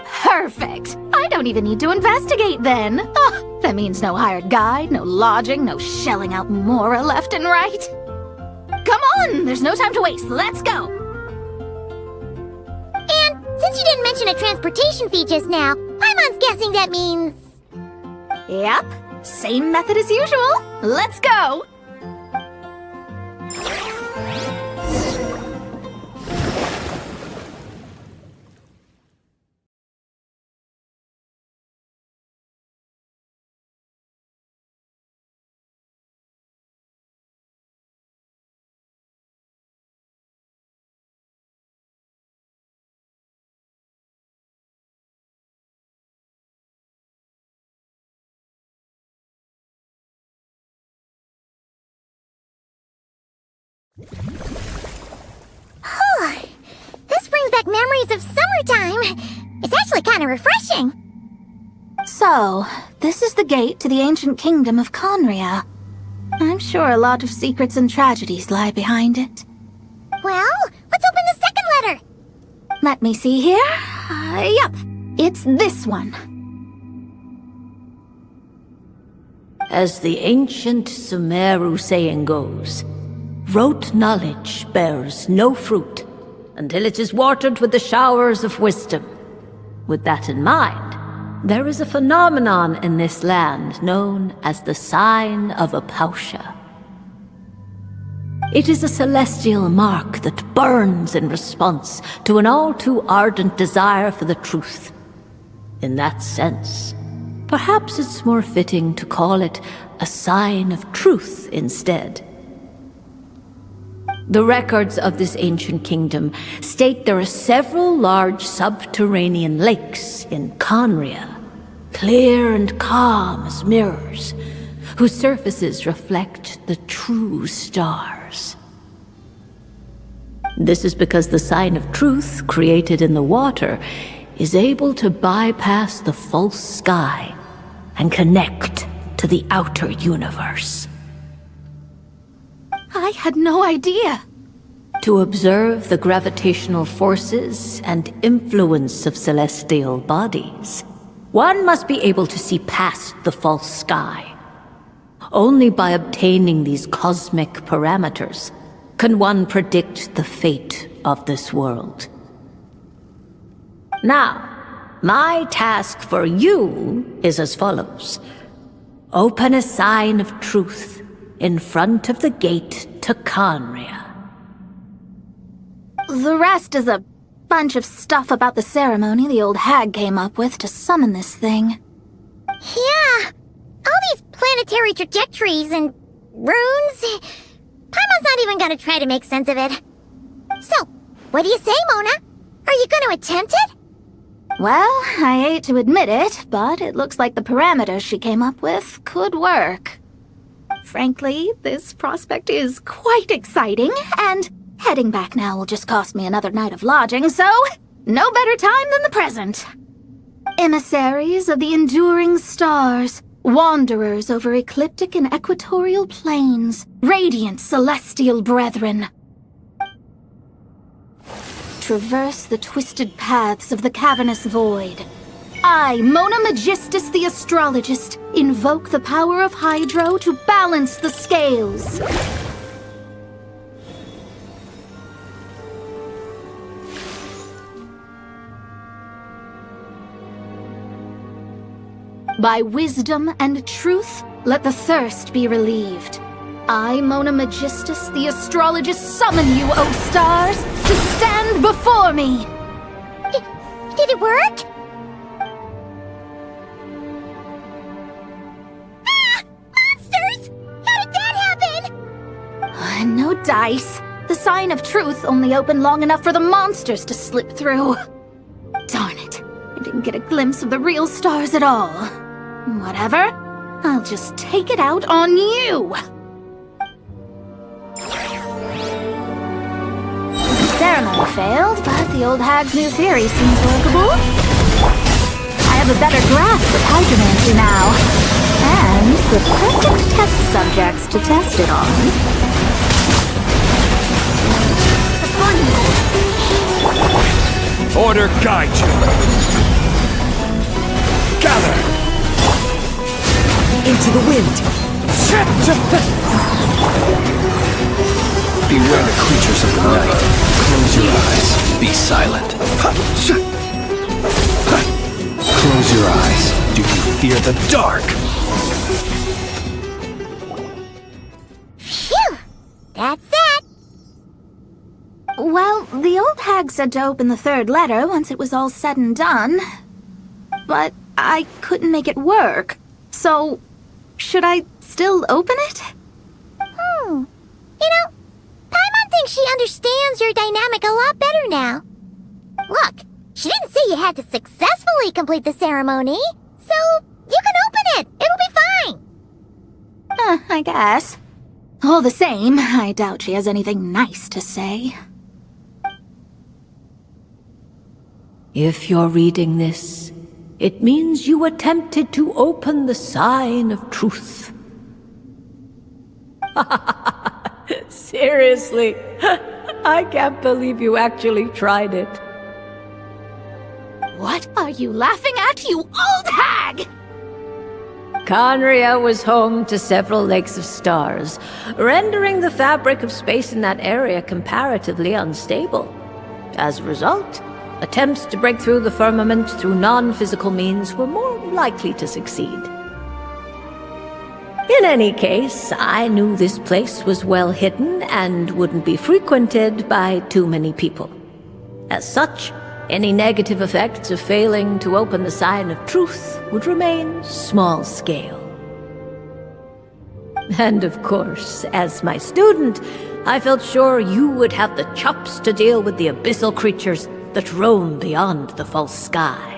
Perfect. I don't even need to investigate then. Oh, that means no hired guide, no lodging, no shelling out Mora left and right. Come on, there's no time to waste. Let's go. And since you didn't mention a transportation fee just now, Paimon's guessing that means... Yep, same method as usual. Let's go. This brings back memories of summertime. It's actually kind of refreshing. So, this is the gate to the ancient kingdom of Conria. I'm sure a lot of secrets and tragedies lie behind it. Well, let's open the second letter. Let me see here. Yep, it's this one. As the ancient Sumeru saying goes, rote knowledge bears no fruit until it is watered with the showers of wisdom. With that in mind, there is a phenomenon in this land known as the Sign of Apausha. It is a celestial mark that burns in response to an all-too ardent desire for the truth. In that sense, perhaps it's more fitting to call it a sign of truth instead. The records of this ancient kingdom state there are several large subterranean lakes in Conria, clear and calm as mirrors, whose surfaces reflect the true stars. This is because the sign of truth created in the water is able to bypass the false sky and connect to the outer universe. I had no idea. To observe the gravitational forces and influence of celestial bodies, one must be able to see past the false sky. Only by obtaining these cosmic parameters can one predict the fate of this world. Now, my task for you is as follows. Open a sign of truth in front of the gate to Conria. The rest is a bunch of stuff about the ceremony the old hag came up with to summon this thing. Yeah, all these planetary trajectories and runes. Paimon's not even gonna try to make sense of it. So, what do you say, Mona? Are you gonna attempt it? Well, I hate to admit it, but it looks like the parameters she came up with could work. Frankly, this prospect is quite exciting, and heading back now will just cost me another night of lodging, so no better time than the present. Emissaries of the enduring stars, wanderers over ecliptic and equatorial plains, radiant celestial brethren. Traverse the twisted paths of the cavernous void. I, Mona Magistus the astrologist, invoke the power of Hydro to balance the scales. By wisdom and truth, let the thirst be relieved. I, Mona Magistus, the astrologist, summon you, O stars, to stand before me! Did it work? Ah! Monsters! How did that happen? No dice. The sign of truth only opened long enough for the monsters to slip through. Darn it. I didn't get a glimpse of the real stars at all. Whatever. I'll just take it out on you! The ceremony failed, but the old hag's new theory seems workable. I have a better grasp of hydromancy now. And the perfect test subjects to test it on. Order guide you. Gather! Into the wind! Beware the creatures of the night. Close your eyes. Be silent. Close your eyes. Do you fear the dark? Phew! That's that! Well, the old hag said to open the third letter once it was all said and done. But I couldn't make it work. So, should I still open it? You know, Paimon thinks she understands your dynamic a lot better now. Look, she didn't say you had to successfully complete the ceremony, so you can open it. It'll be fine. I guess. All the same, I doubt she has anything nice to say. If you're reading this, it means you attempted to open the sign of truth. Seriously, I can't believe you actually tried it. What are you laughing at, you old hag? Conria was home to several lakes of stars, rendering the fabric of space in that area comparatively unstable. As a result, attempts to break through the firmament through non-physical means were more likely to succeed. In any case, I knew this place was well hidden and wouldn't be frequented by too many people. As such, any negative effects of failing to open the sign of truth would remain small scale. And of course, as my student, I felt sure you would have the chops to deal with the abyssal creatures that roam beyond the false sky.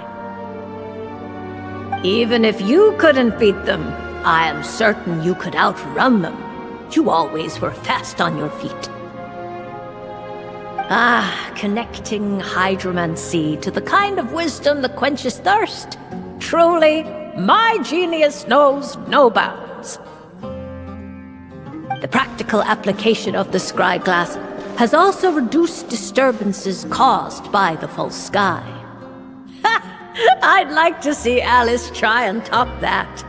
Even if you couldn't beat them, I am certain you could outrun them. You always were fast on your feet. Connecting hydromancy to the kind of wisdom that quenches thirst. Truly, my genius knows no bounds. The practical application of the scry glass has also reduced disturbances caused by the false sky. I'd like to see Alice try and top that.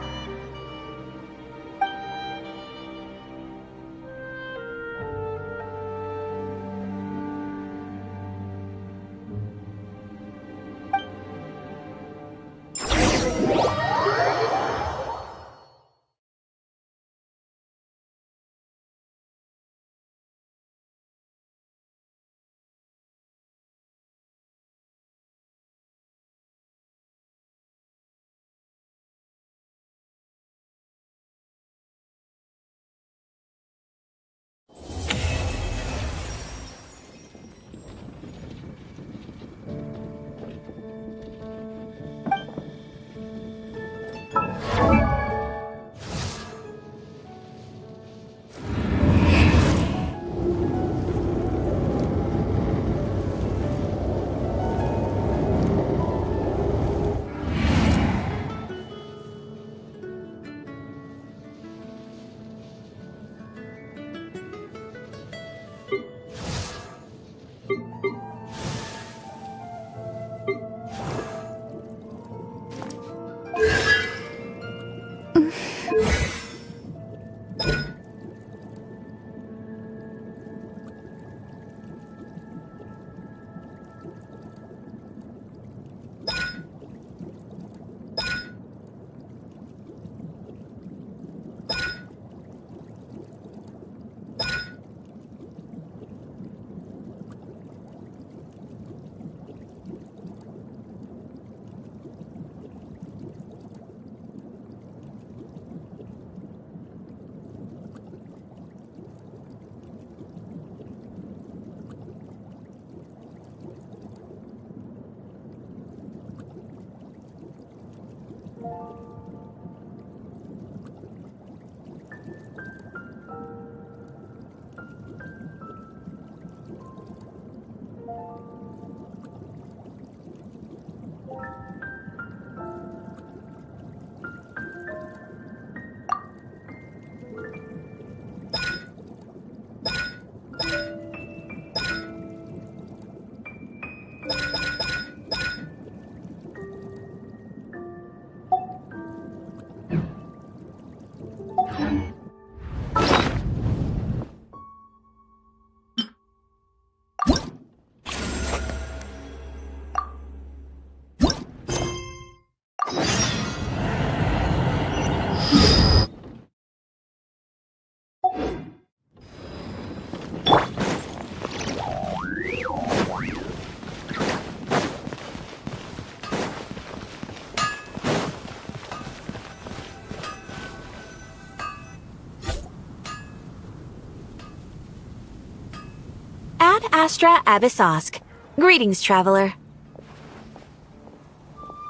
Astra Abyssosk. Greetings, traveler.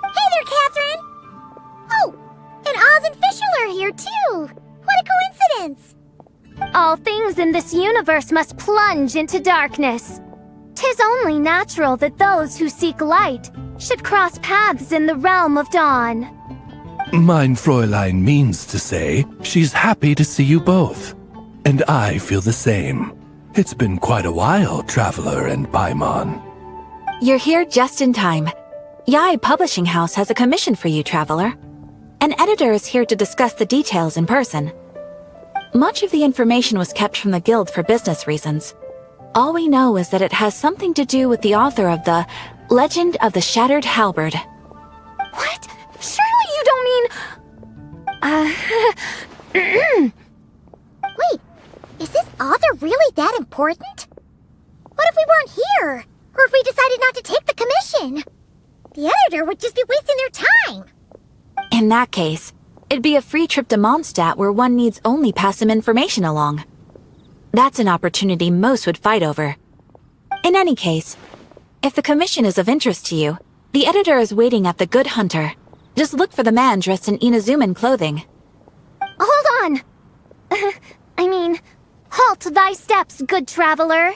Hey there, Catherine! Oh, and Oz and Fischl are here too! What a coincidence! All things in this universe must plunge into darkness. 'Tis only natural that those who seek light should cross paths in the realm of dawn. Mein Fräulein means to say she's happy to see you both. And I feel the same. It's been quite a while, Traveler and Paimon. You're here just in time. Yai Publishing House has a commission for you, traveler. An editor is here to discuss the details in person. Much of the information was kept from the guild for business reasons. All we know is that it has something to do with the author of the Legend of the Shattered Halberd. What? Surely you don't mean... Wait, is this author really that important? What if we weren't here? Or if we decided not to take the commission? The editor would just be wasting their time. In that case, it'd be a free trip to Mondstadt where one needs only pass some information along. That's an opportunity most would fight over. In any case, if the commission is of interest to you, the editor is waiting at the Good Hunter. Just look for the man dressed in Inazuman clothing. Hold on! Halt thy steps, good traveler.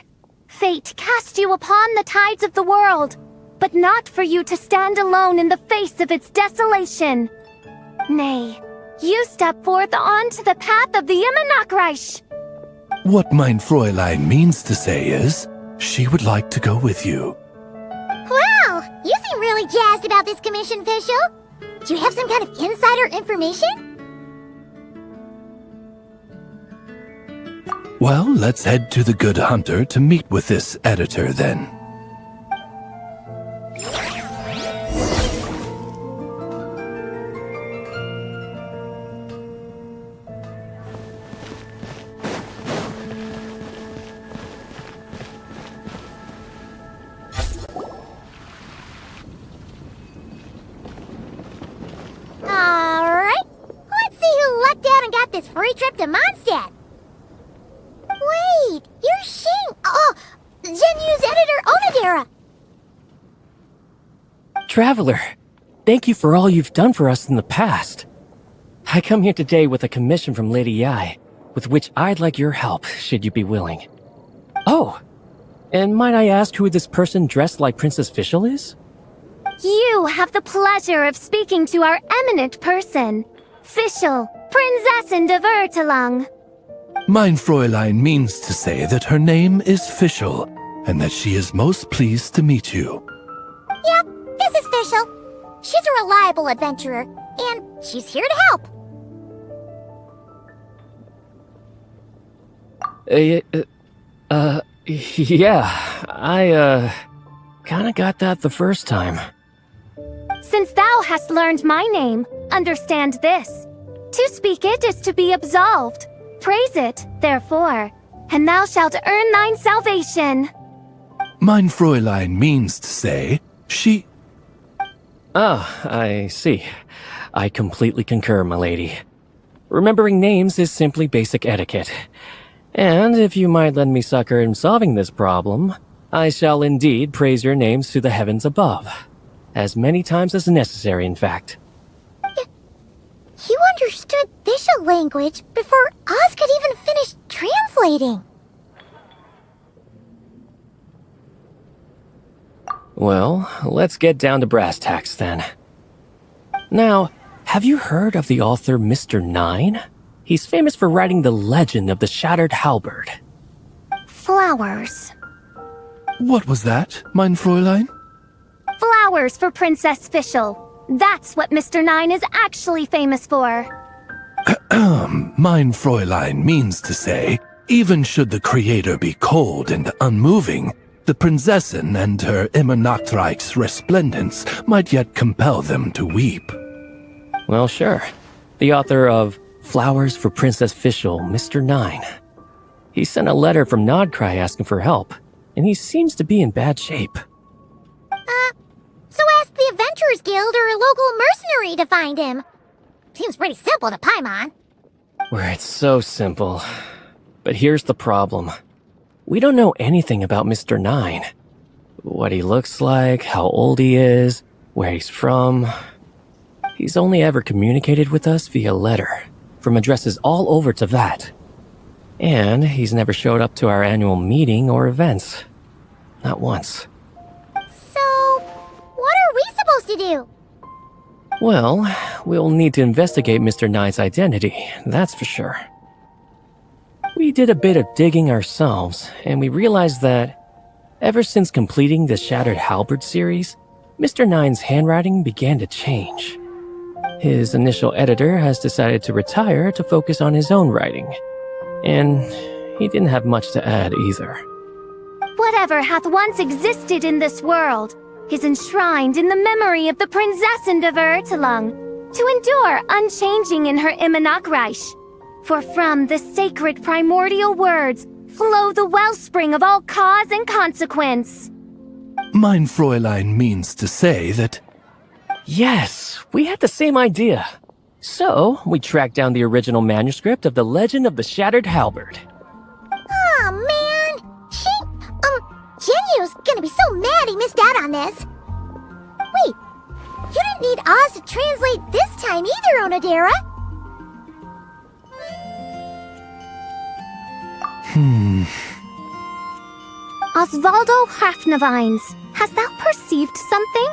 Fate cast you upon the tides of the world, but not for you to stand alone in the face of its desolation. Nay, you step forth onto the path of the Immernachtreich. What mein Fräulein means to say is, she would like to go with you. Wow, you seem really jazzed about this commission, Fischl. Do you have some kind of insider information? Well, let's head to the Good Hunter to meet with this editor then. Alright, let's see who lucked out and got this free trip to Mondstadt. Wait, you're Xing. Oh, Genyu's editor, Onodera. Traveler, thank you for all you've done for us in the past. I come here today with a commission from Lady Yai, with which I'd like your help, should you be willing. Oh, and might I ask who this person dressed like Princess Fischl is? You have the pleasure of speaking to our eminent person, Fischl, Prinzessin de Vertelung. Mein Fräulein means to say that her name is Fischl, and that she is most pleased to meet you. Yep, this is Fischl. She's a reliable adventurer, and she's here to help. Yeah, I, kinda got that the first time. Since thou hast learned my name, understand this. To speak it is to be absolved. Praise it, therefore, and thou shalt earn thine salvation. Mein Fräulein means to say, she... Ah, I see. I completely concur, my lady. Remembering names is simply basic etiquette. And if you might lend me succor in solving this problem, I shall indeed praise your names to the heavens above. As many times as necessary, in fact. You understood Fischl language before Oz could even finish translating. Well, let's get down to brass tacks then. Now, have you heard of the author Mr. Nine? He's famous for writing the legend of the Shattered Halberd. Flowers. What was that, mein Fräulein? Flowers for Princess Fischl. That's what Mr. Nine is actually famous for. Mein Fräulein means to say, even should the creator be cold and unmoving, the Prinzessin and her Immernachtreich's resplendence might yet compel them to weep. Well, sure. The author of Flowers for Princess Fischl, Mr. Nine. He sent a letter from Nodcry asking for help, and he seems to be in bad shape. So ask the Adventurers Guild or a local mercenary to find him. Seems pretty simple to Paimon. Where it's so simple. But here's the problem. We don't know anything about Mr. Nine. What he looks like, how old he is, where he's from. He's only ever communicated with us via letter, from addresses all over Teyvat. And he's never showed up to our annual meeting or events. Not once. So, what are we supposed to do? Well, we'll need to investigate Mr. Nine's identity, that's for sure. We did a bit of digging ourselves, and we realized that ever since completing the Shattered Halberd series, Mr. Nine's handwriting began to change. His initial editor has decided to retire to focus on his own writing, and he didn't have much to add either. Whatever hath once existed in this world is enshrined in the memory of the Prinzessin de Vertelung, to endure unchanging in her Immanakreich. For from the sacred primordial words flow the wellspring of all cause and consequence. Mein Fräulein means to say that... Yes, we had the same idea. So, we tracked down the original manuscript of the Legend of the Shattered Halberd. Aw, man! Genyu's gonna be so mad he missed out on this. Wait, you didn't need Oz to translate this time either, Onodera. Osvaldo Hafnavines, hast thou perceived something?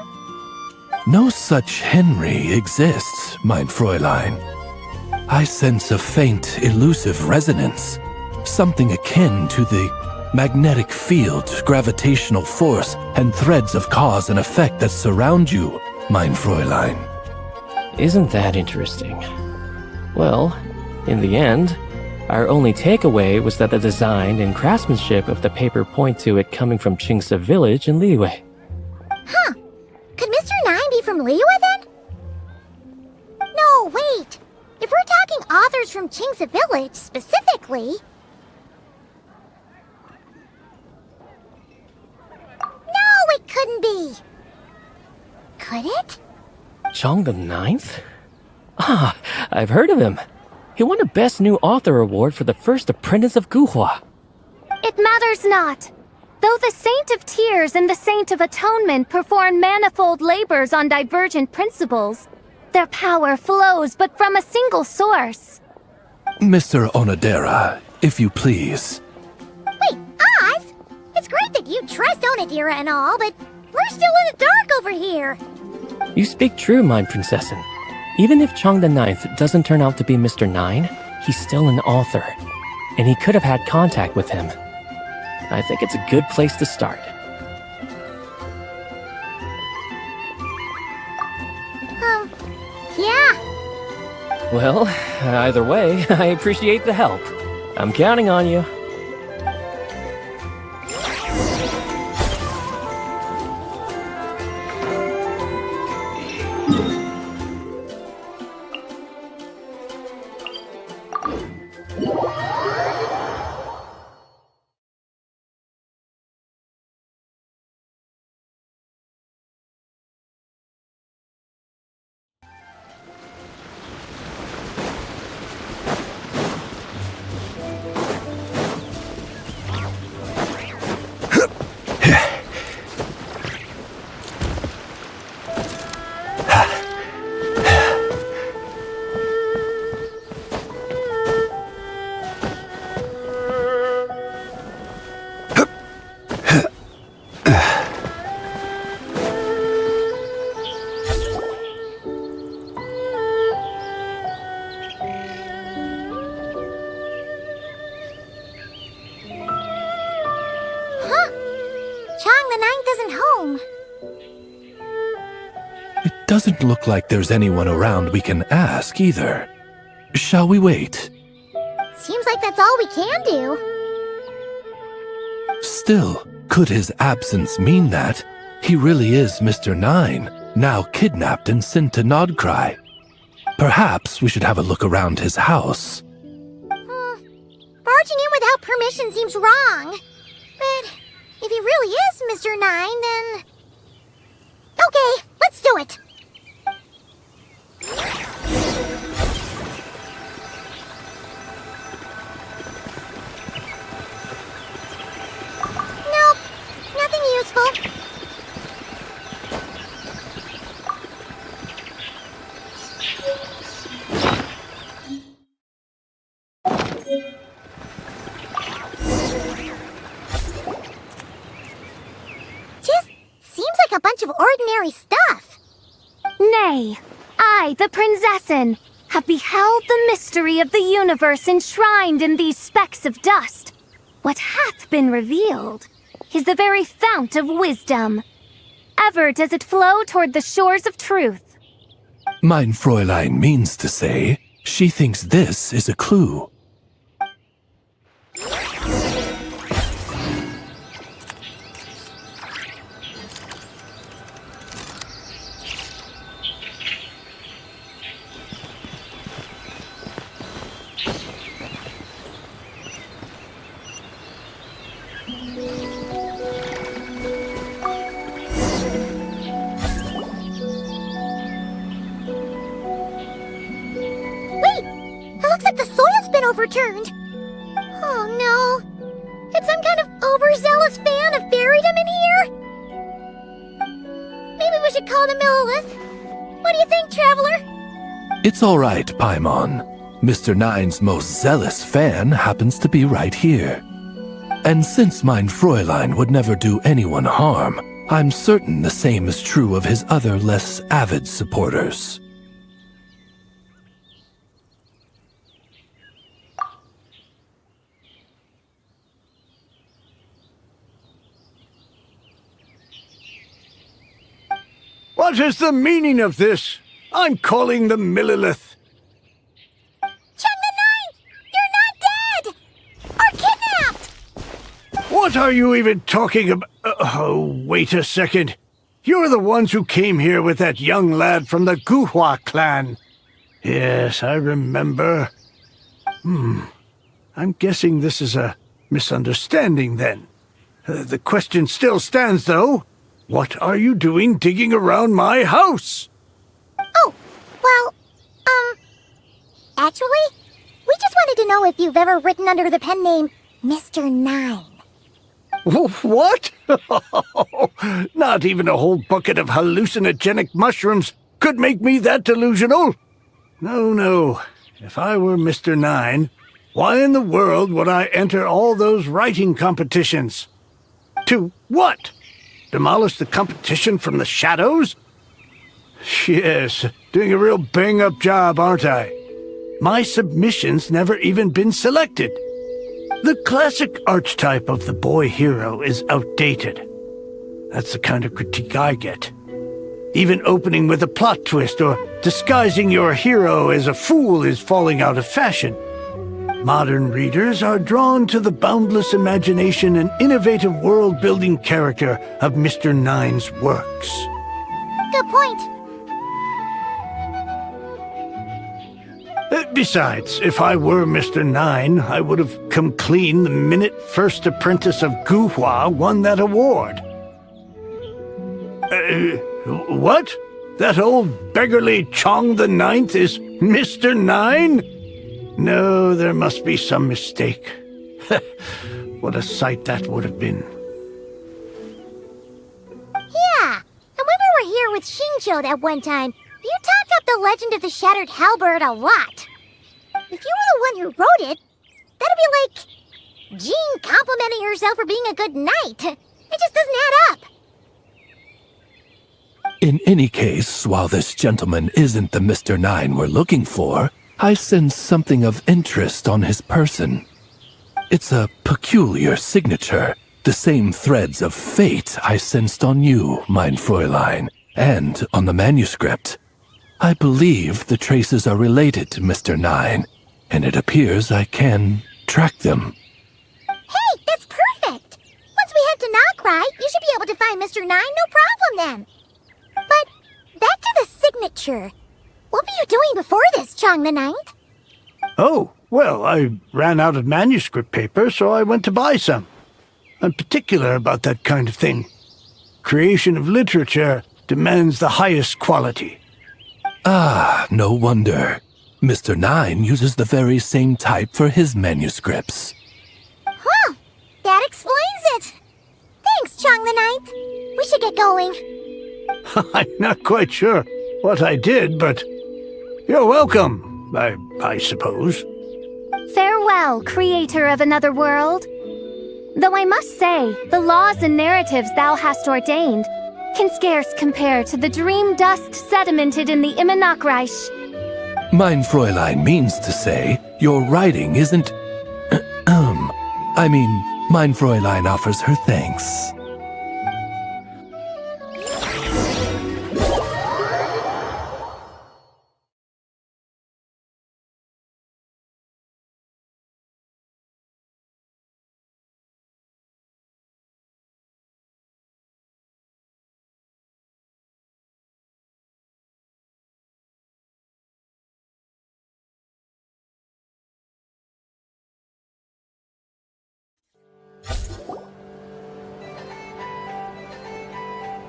No such Henry exists, mein Fräulein. I sense a faint, elusive resonance. Something akin to the magnetic field, gravitational force, and threads of cause and effect that surround you, mein Fräulein. Isn't that interesting? Well, in the end, our only takeaway was that the design and craftsmanship of the paper point to it coming from Qingse village in Liyue. Huh. Could Mr. Nine be from Liyue then? No, wait. If we're talking authors from Qingse village specifically... No, it couldn't be. Could it? Chong the Ninth? Ah, I've heard of him. He won a Best New Author award for the first apprentice of Guhua. It matters not. Though the Saint of Tears and the Saint of Atonement perform manifold labors on divergent principles, their power flows but from a single source. Mr. Onodera, if you please. Wait, Oz? It's great that you trust Onodera and all, but we're still in the dark over here. You speak true, mein Prinzessin. Even if Chong the Ninth doesn't turn out to be Mr. Nine, he's still an author, and he could have had contact with him. I think it's a good place to start. Yeah. Well, either way, I appreciate the help. I'm counting on you. Doesn't look like there's anyone around we can ask either. Shall we wait? Seems like that's all we can do. Still, could his absence mean that he really is Mr. Nine, now kidnapped and sent to Nodcry? Perhaps we should have a look around his house. Barging in without permission seems wrong. But if he really is Mr. Nine, then... Okay, let's do it. Just seems like a bunch of ordinary stuff. Nay, I, the Princessin, have beheld the mystery of the universe enshrined in these specks of dust. What hath been revealed is the very fount of wisdom. Ever does it flow toward the shores of truth. Mein Fräulein means to say, she thinks this is a clue. Overturned. Oh no. Did some kind of overzealous fan have buried him in here? Maybe we should call him Millilith. What do you think, Traveler? It's all right, Paimon. Mr. Nine's most zealous fan happens to be right here. And since mein Fräulein would never do anyone harm, I'm certain the same is true of his other less avid supporters. What is the meaning of this? I'm calling the Millilith. Cheng the Ninth! You're not dead! Or kidnapped! What are you even talking about? Oh, wait a second. You're the ones who came here with that young lad from the Guhua clan. Yes, I remember. I'm guessing this is a misunderstanding then. The question still stands, though. What are you doing digging around my house? Oh, well, actually, we just wanted to know if you've ever written under the pen name Mr. Nine. What? Not even a whole bucket of hallucinogenic mushrooms could make me that delusional. No. If I were Mr. Nine, why in the world would I enter all those writing competitions? To what? Demolish the competition from the shadows? Yes, doing a real bang-up job, aren't I? My submission's never even been selected. The classic archetype of the boy hero is outdated. That's the kind of critique I get. Even opening with a plot twist or disguising your hero as a fool is falling out of fashion. Modern readers are drawn to the boundless imagination and innovative world-building character of Mr. Nine's works. Good point. Besides, if I were Mr. Nine, I would have come clean the minute First Apprentice of Guhua won that award. What? That old beggarly Chong the Ninth is Mr. Nine? No, there must be some mistake. What a sight that would have been. Yeah, and when we were here with Xingqiu at one time, you talked up the legend of the Shattered Halberd a lot. If you were the one who wrote it, that'd be like Jean complimenting herself for being a good knight. It just doesn't add up. In any case, while this gentleman isn't the Mr. Nine we're looking for, I sense something of interest on his person. It's a peculiar signature, the same threads of fate I sensed on you, mein Fräulein, and on the manuscript. I believe the traces are related to Mr. Nine, and it appears I can track them. Hey, that's perfect! Once we head to Nokrai, you should be able to find Mr. Nine, no problem then. But back to the signature. What were you doing before this, Chong the Ninth? Oh, well, I ran out of manuscript paper, so I went to buy some. I'm particular about that kind of thing. Creation of literature demands the highest quality. Ah, no wonder. Mr. Nine uses the very same type for his manuscripts. Huh, that explains it. Thanks, Chong the Ninth. We should get going. I'm not quite sure what I did, but You're welcome, I suppose. Farewell, creator of another world. Though I must say, the laws and narratives thou hast ordained can scarce compare to the dream dust sedimented in the Immenachreich. Mein Fräulein means to say, your writing isn't... I mean, Mein Fräulein offers her thanks.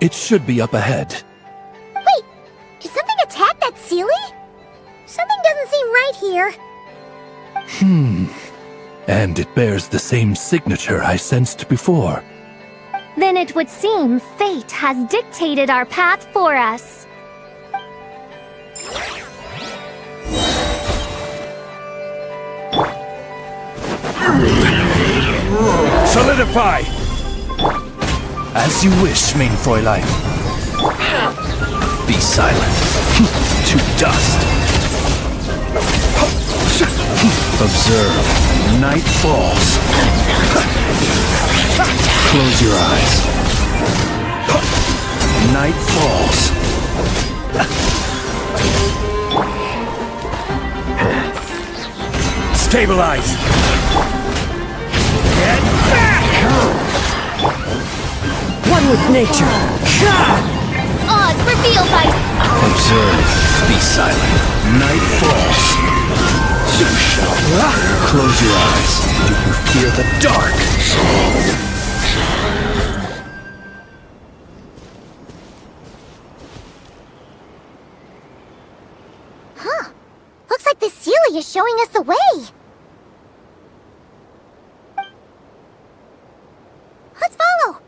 It should be up ahead. Wait, did something attack that Sealy? Something doesn't seem right here. And it bears the same signature I sensed before. Then it would seem fate has dictated our path for us. Solidify! As you wish, Mein Fräulein. Be silent. To dust. Observe. Night falls. Close your eyes. Night falls. Stabilize. Get back! One with nature. Oz, reveal thyself! Observe. Be silent. Night falls. Close your eyes. Do you fear the dark? Huh. Looks like the Sealy is showing us the way. Let's follow.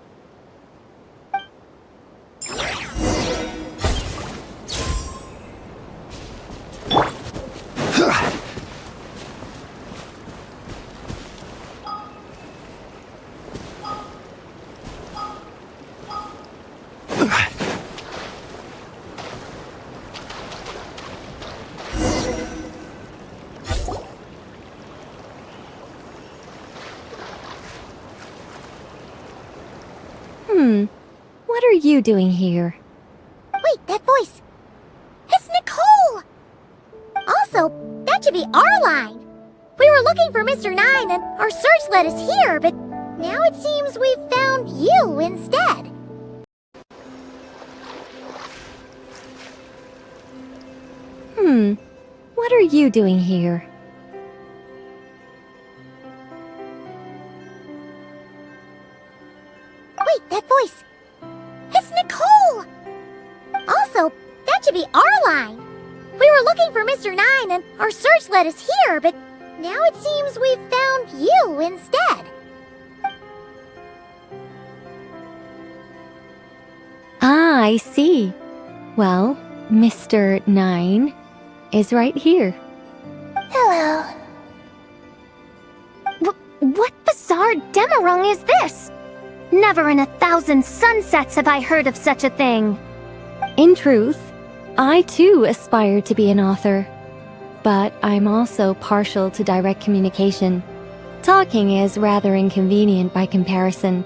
What are you doing here? Wait, that voice. It's Nicole! Also, that should be our line. We were looking for Mr. 9 and our search led us here, but now it seems we've found you instead. What are you doing here? Wait, that voice. It's Nicole! Also, that should be our line. We were looking for Mr. 9 and our search led us here, but now it seems we've found you instead. Ah, I see. Well, Mr. 9 is right here. Hello. What bizarre demarung is this? Never in 1,000 sunsets have I heard of such a thing. In truth, I too aspire to be an author. But I'm also partial to direct communication. Talking is rather inconvenient by comparison.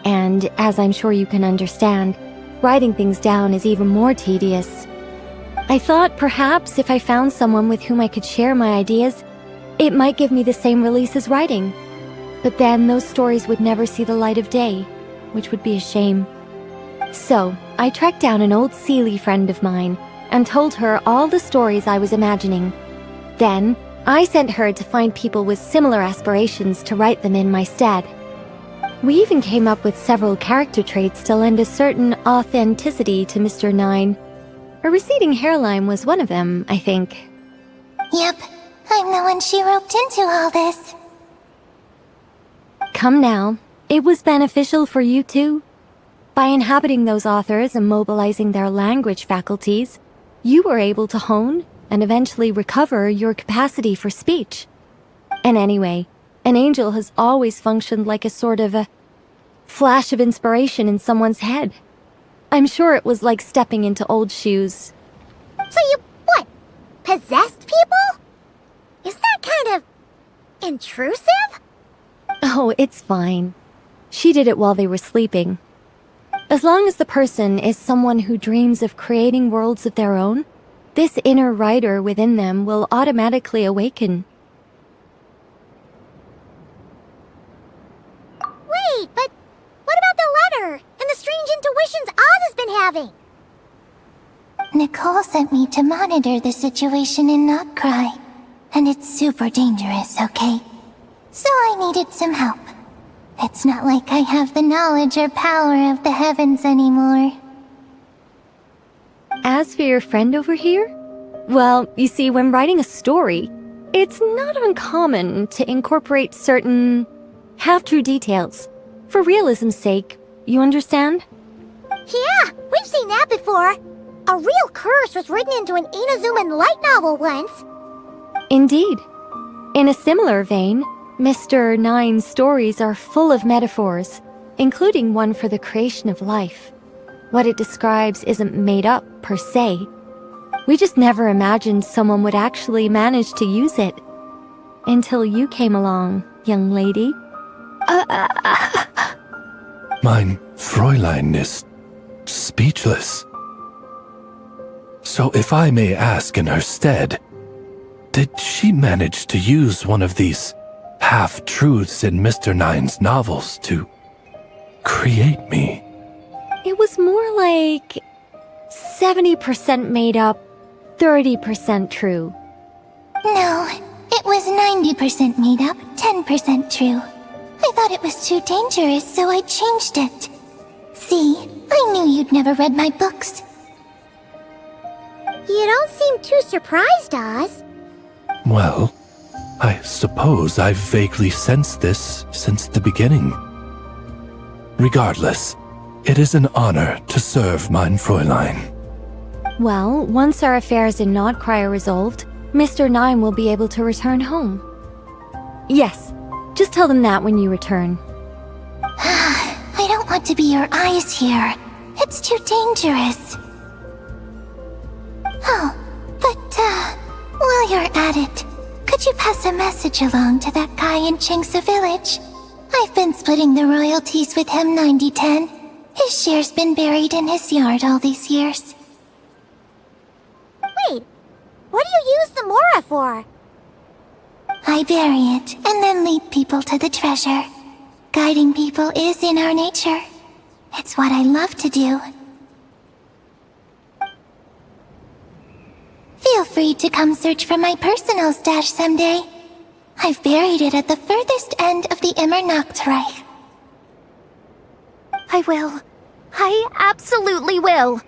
And as I'm sure you can understand, writing things down is even more tedious. I thought perhaps if I found someone with whom I could share my ideas, it might give me the same release as writing. But then those stories would never see the light of day, which would be a shame. So, I tracked down an old Sealy friend of mine and told her all the stories I was imagining. Then, I sent her to find people with similar aspirations to write them in my stead. We even came up with several character traits to lend a certain authenticity to Mr. 9. A receding hairline was one of them, I think. Yep, I'm the one she roped into all this. Come now, it was beneficial for you too. By inhabiting those authors and mobilizing their language faculties, you were able to hone and eventually recover your capacity for speech. And anyway, an angel has always functioned like a sort of a flash of inspiration in someone's head. I'm sure it was like stepping into old shoes. So you, what, possessed people? Isn't that kind of intrusive? Oh, it's fine. She did it while they were sleeping. As long as the person is someone who dreams of creating worlds of their own, this inner writer within them will automatically awaken. Wait, but what about the letter and the strange intuitions Oz has been having? Nicole sent me to monitor the situation in Not Cry, and it's super dangerous, okay? So I needed some help. It's not like I have the knowledge or power of the heavens anymore. As for your friend over here? Well, you see, when writing a story, it's not uncommon to incorporate certain half-true details. For realism's sake, you understand? Yeah, we've seen that before. A real curse was written into an Inazuman light novel once. Indeed. In a similar vein, Mr. Nine's stories are full of metaphors, including one for the creation of life. What it describes isn't made up, per se. We just never imagined someone would actually manage to use it. Until you came along, young lady. Mein Fräulein is speechless. So if I may ask in her stead, did she manage to use one of these half-truths in Mr. Nine's novels to create me? It was more like 70% made up, 30% true. No, it was 90% made up, 10% true. I thought it was too dangerous, so I changed it. See, I knew you'd never read my books. You don't seem too surprised, Oz. Well, I suppose I've vaguely sensed this since the beginning. Regardless, it is an honor to serve mein Fräulein. Well, once our affairs in Nodcry are resolved, Mr. Nine will be able to return home. Yes, just tell them that when you return. I don't want to be your eyes here. It's too dangerous. Oh, but, while you're at it, could you pass a message along to that guy in Chingsa village? I've been splitting the royalties with him 90-10. His share's been buried in his yard all these years. Wait, what do you use the Mora for? I bury it, and then lead people to the treasure. Guiding people is in our nature. It's what I love to do. Feel free to come search for my personal stash someday. I've buried it at the furthest end of the Immernachtreich. I will. I absolutely will.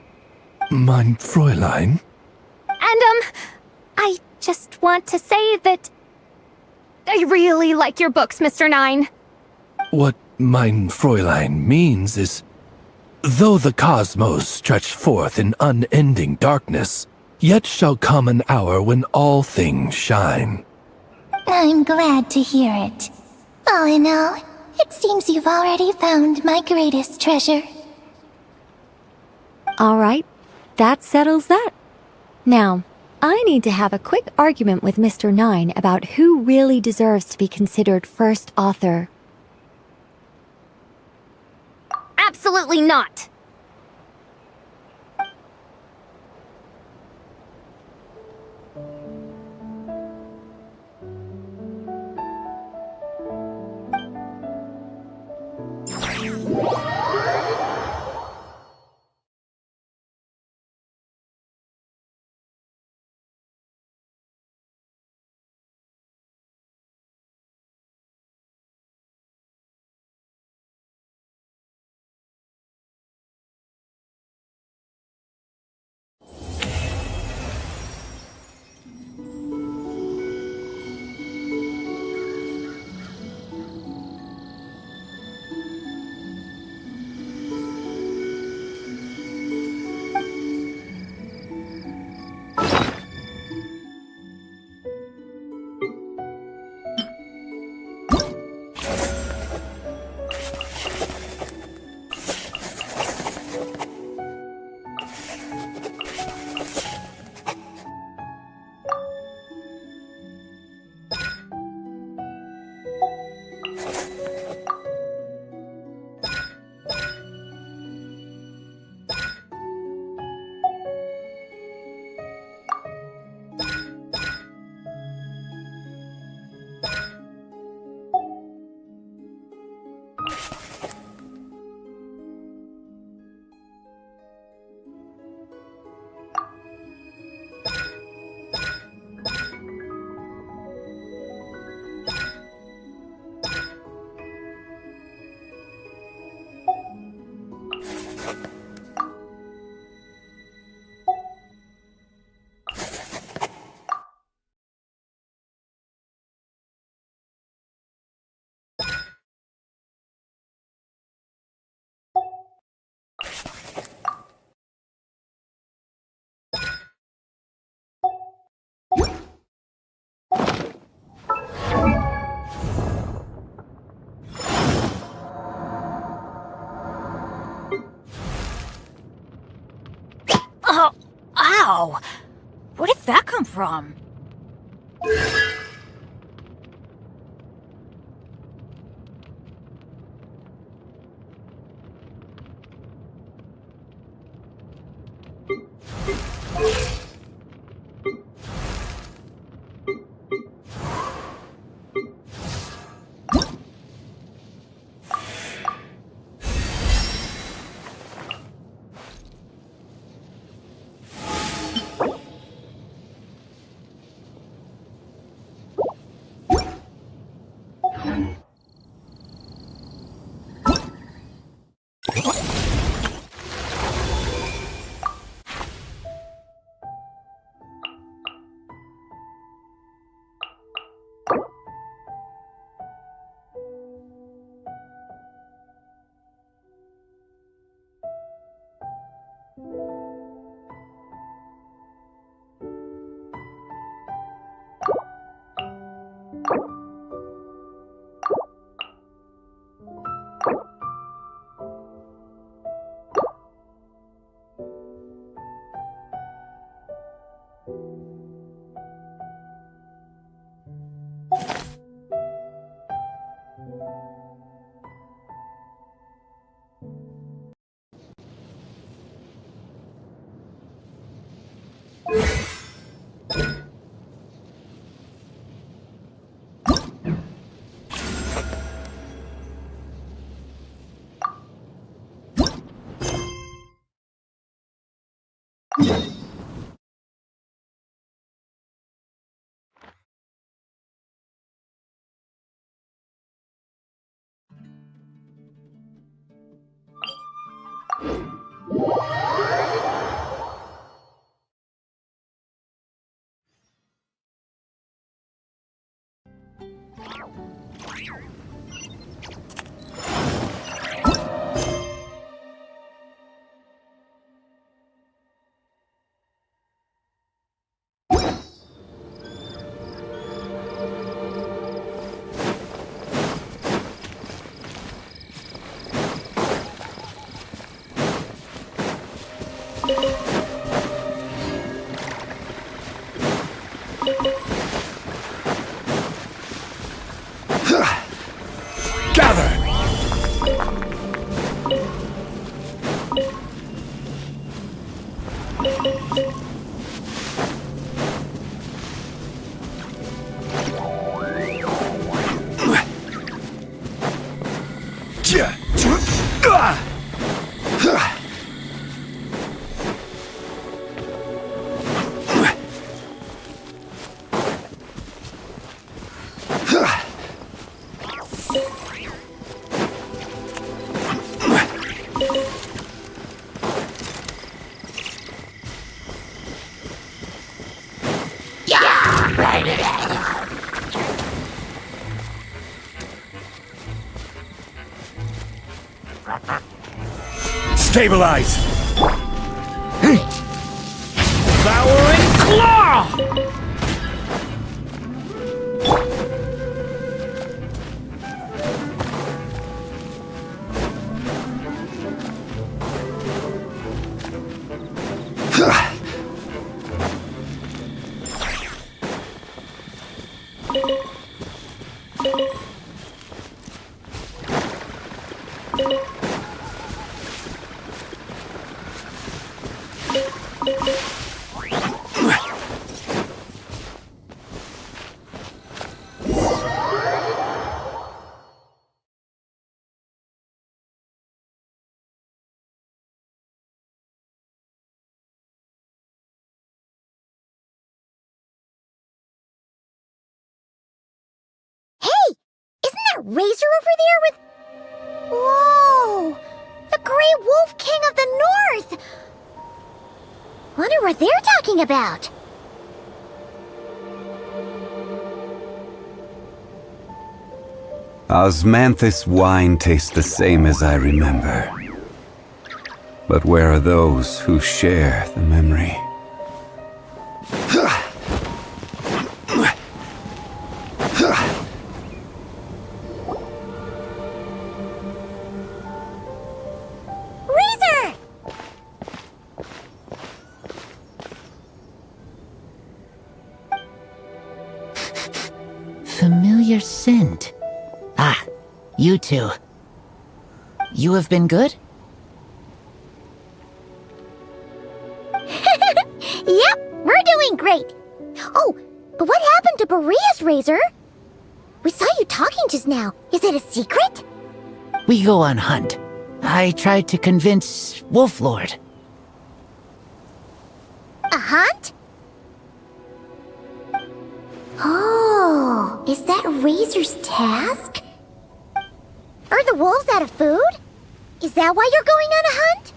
Mein Fräulein? And, I just want to say that I really like your books, Mr. Nine. What mein Fräulein means is, though the cosmos stretch forth in unending darkness, yet shall come an hour when all things shine. I'm glad to hear it. All in all, it seems you've already found my greatest treasure. All right, that settles that. Now, I need to have a quick argument with Mr. Nine about who really deserves to be considered first author. Absolutely not. Wow! Where did that come from? Stabilize! Devouring Claw! Razor over there with... Whoa! The Grey Wolf King of the North! Wonder what they're talking about. Osmanthus wine tastes the same as I remember. But where are those who share the memory? familiar scent. Ah, you two. You have been good? Yep, we're doing great. Oh, but what happened to Berea's razor? We saw you talking just now. Is it a secret? We go on hunt. I tried to convince Wolf Lord. A hunt? Oh, is that Razor's task? Are the wolves out of food? Is that why you're going on a hunt?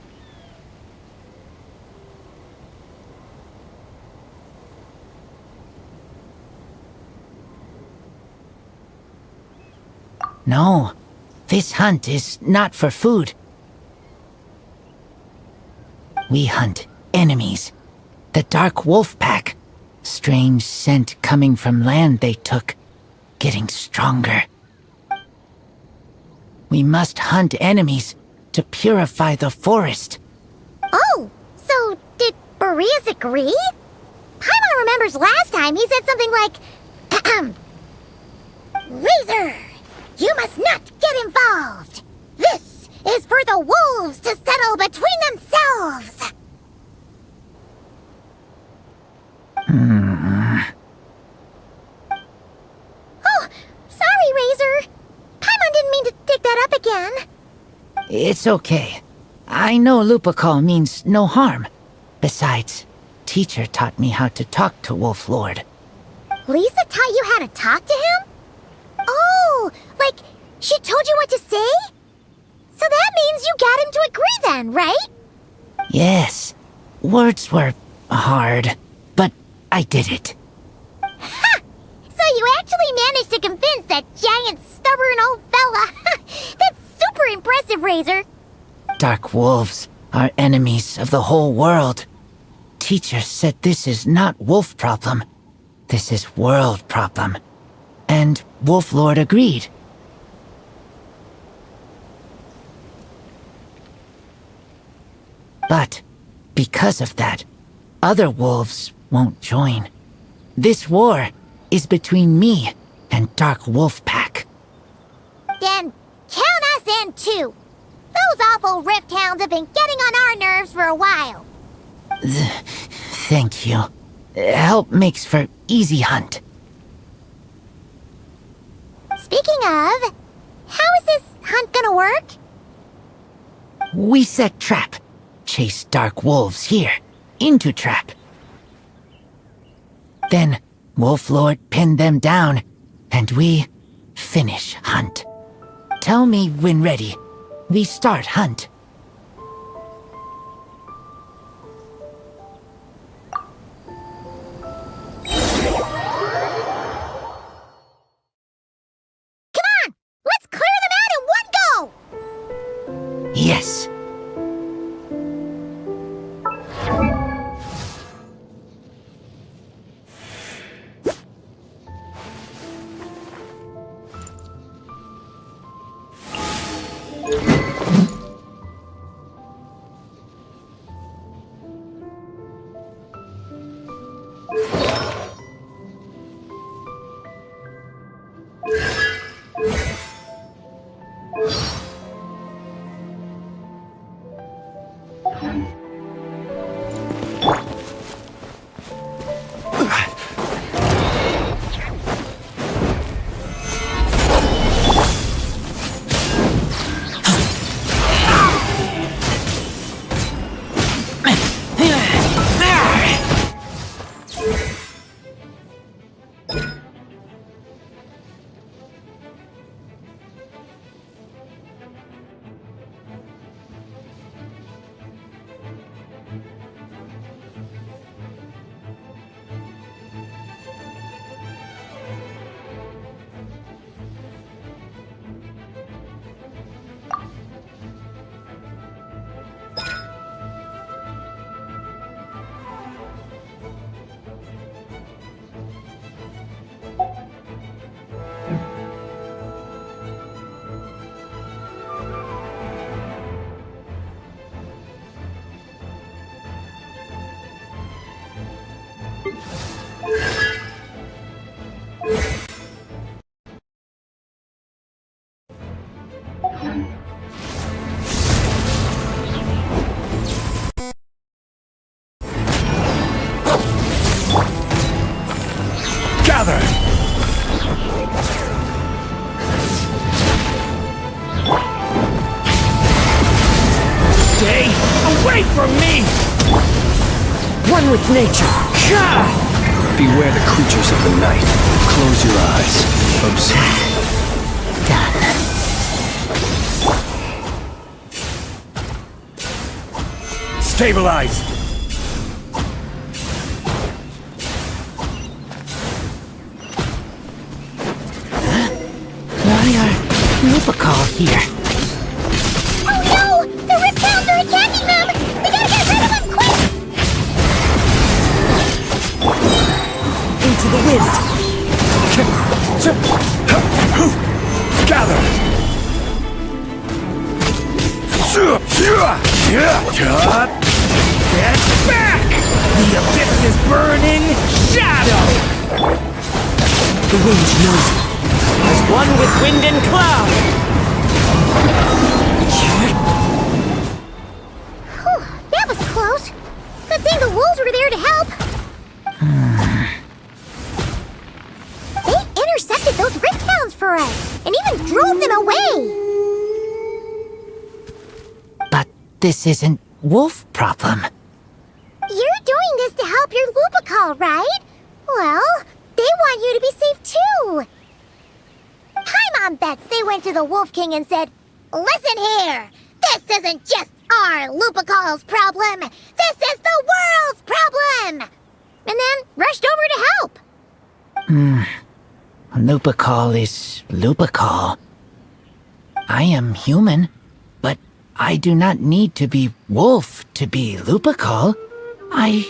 No, this hunt is not for food. We hunt enemies. The Dark Wolf Pack. Strange scent coming from land they took, getting stronger. We must hunt enemies to purify the forest. Oh, so did Boreas agree? Paimon remembers last time he said something like, Razor, you must not get involved. This is for the wolves to settle between themselves. Oh, sorry, Razor. Paimon didn't mean to dig that up again. It's okay. I know Lupacol means no harm. Besides, teacher taught me how to talk to Wolf Lord. Lisa taught you how to talk to him? Oh, like she told you what to say? So that means you got him to agree then, right? Yes, words were hard, but I did it. Ha! So you actually managed to convince that giant, stubborn old fella. That's super impressive, Razor. Dark wolves are enemies of the whole world. Teacher said this is not wolf problem. This is world problem. And Wolf Lord agreed. But because of that, other wolves won't join. This war is between me and Dark Wolf Pack. Then count us in too. Those awful rift hounds have been getting on our nerves for a while. Thank you. Help makes for easy hunt. Speaking of, how is this hunt gonna work? We set trap. Chase dark wolves here, into trap. Then Wolf Lord pinned them down, and we finish hunt. Tell me when ready. We start hunt. Come on! Let's clear them out in one go! Yes. Gather! Stay away from me! One with nature. Beware the creatures of the night. Close your eyes. Observe. Stabilize! Why are Lupacol here? Oh no! The reptiles are attacking them! We gotta get rid of them quick! Into the wind. Gather! Get back! The abyss is burning shadow! The wind knows me. As one with wind and cloud. Whew, that was close. Good thing the wolves were there to help. They intercepted those rift hounds for us, and even drove them away. But this isn't wolf problem. You're doing this to help your Lupacol, right? Well, they want you to be safe too. My mom bets they went to the Wolf King and said, "Listen here, this isn't just our Lupacol's problem. This is the world's problem!" And then rushed over to help. Lupacol is Lupacol. I am human, but I do not need to be wolf to be Lupacol. I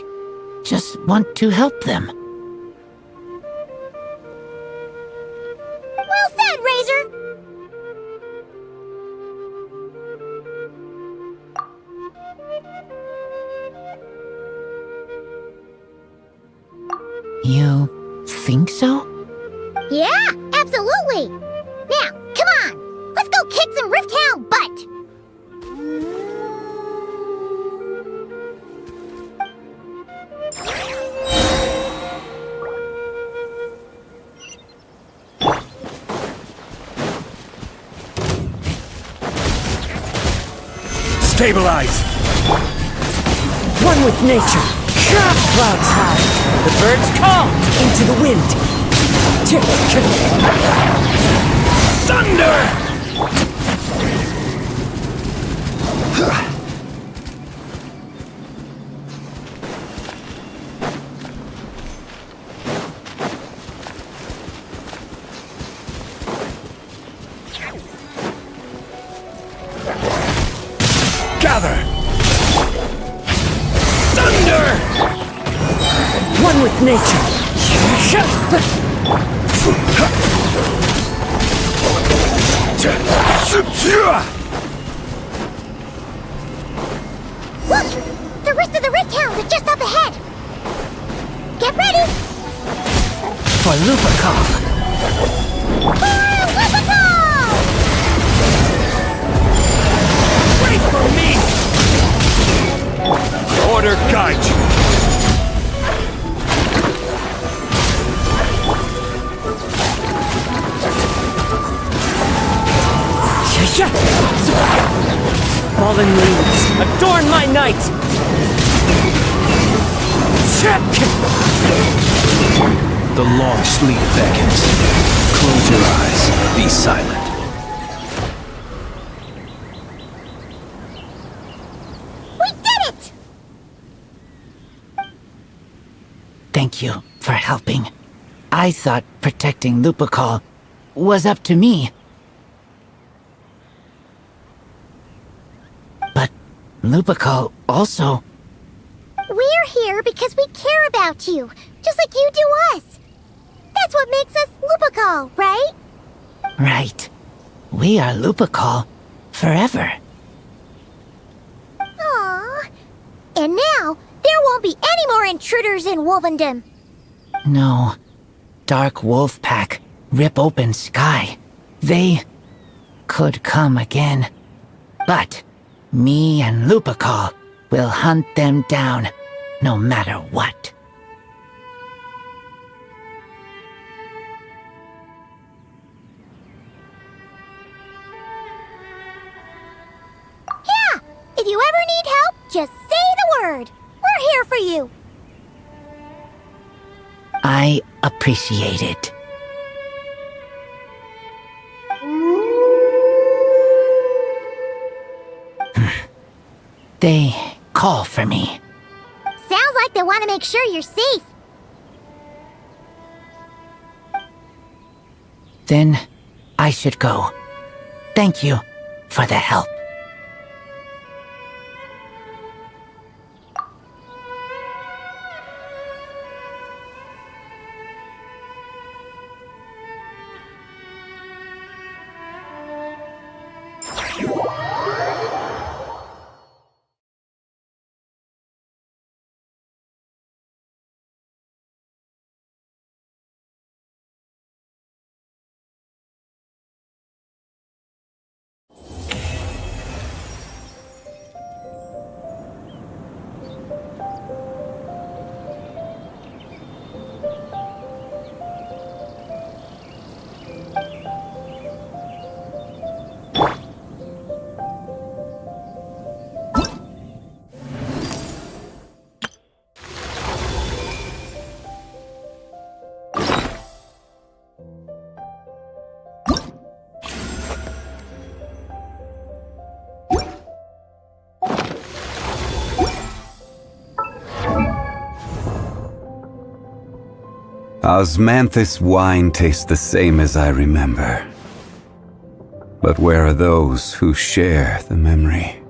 just want to help them. Well said, Razor. You think so? Yeah, absolutely. Now, come on. Let's go kick some Rift Hound butt. Stabilize! One with nature. Clouds high. The birds call. Into the wind. Thunder! Gather! Thunder! One with nature. Look! The rest of the Rift Hounds are just up ahead. Get ready! For Lupacol. For Lupacol! Wait for me! Order guide you! Fallen leaves, adorn my night! The long sleep beckons. Close your eyes. Be silent. We did it! Thank you for helping. I thought protecting Lupacol was up to me. But Lupacol also... We're here because we care about you, just like you do us. That's what makes us Lupacol, right? Right. We are Lupacol forever. Aww. And now, there won't be any more intruders in Wolvendom. No. Dark wolf pack, rip open sky. They could come again. But me and Lupacol will hunt them down, no matter what. Just say the word. We're here for you. I appreciate it. They call for me. Sounds like they want to make sure you're safe. Then I should go. Thank you for the help. Osmanthus wine tastes the same as I remember. But where are those who share the memory?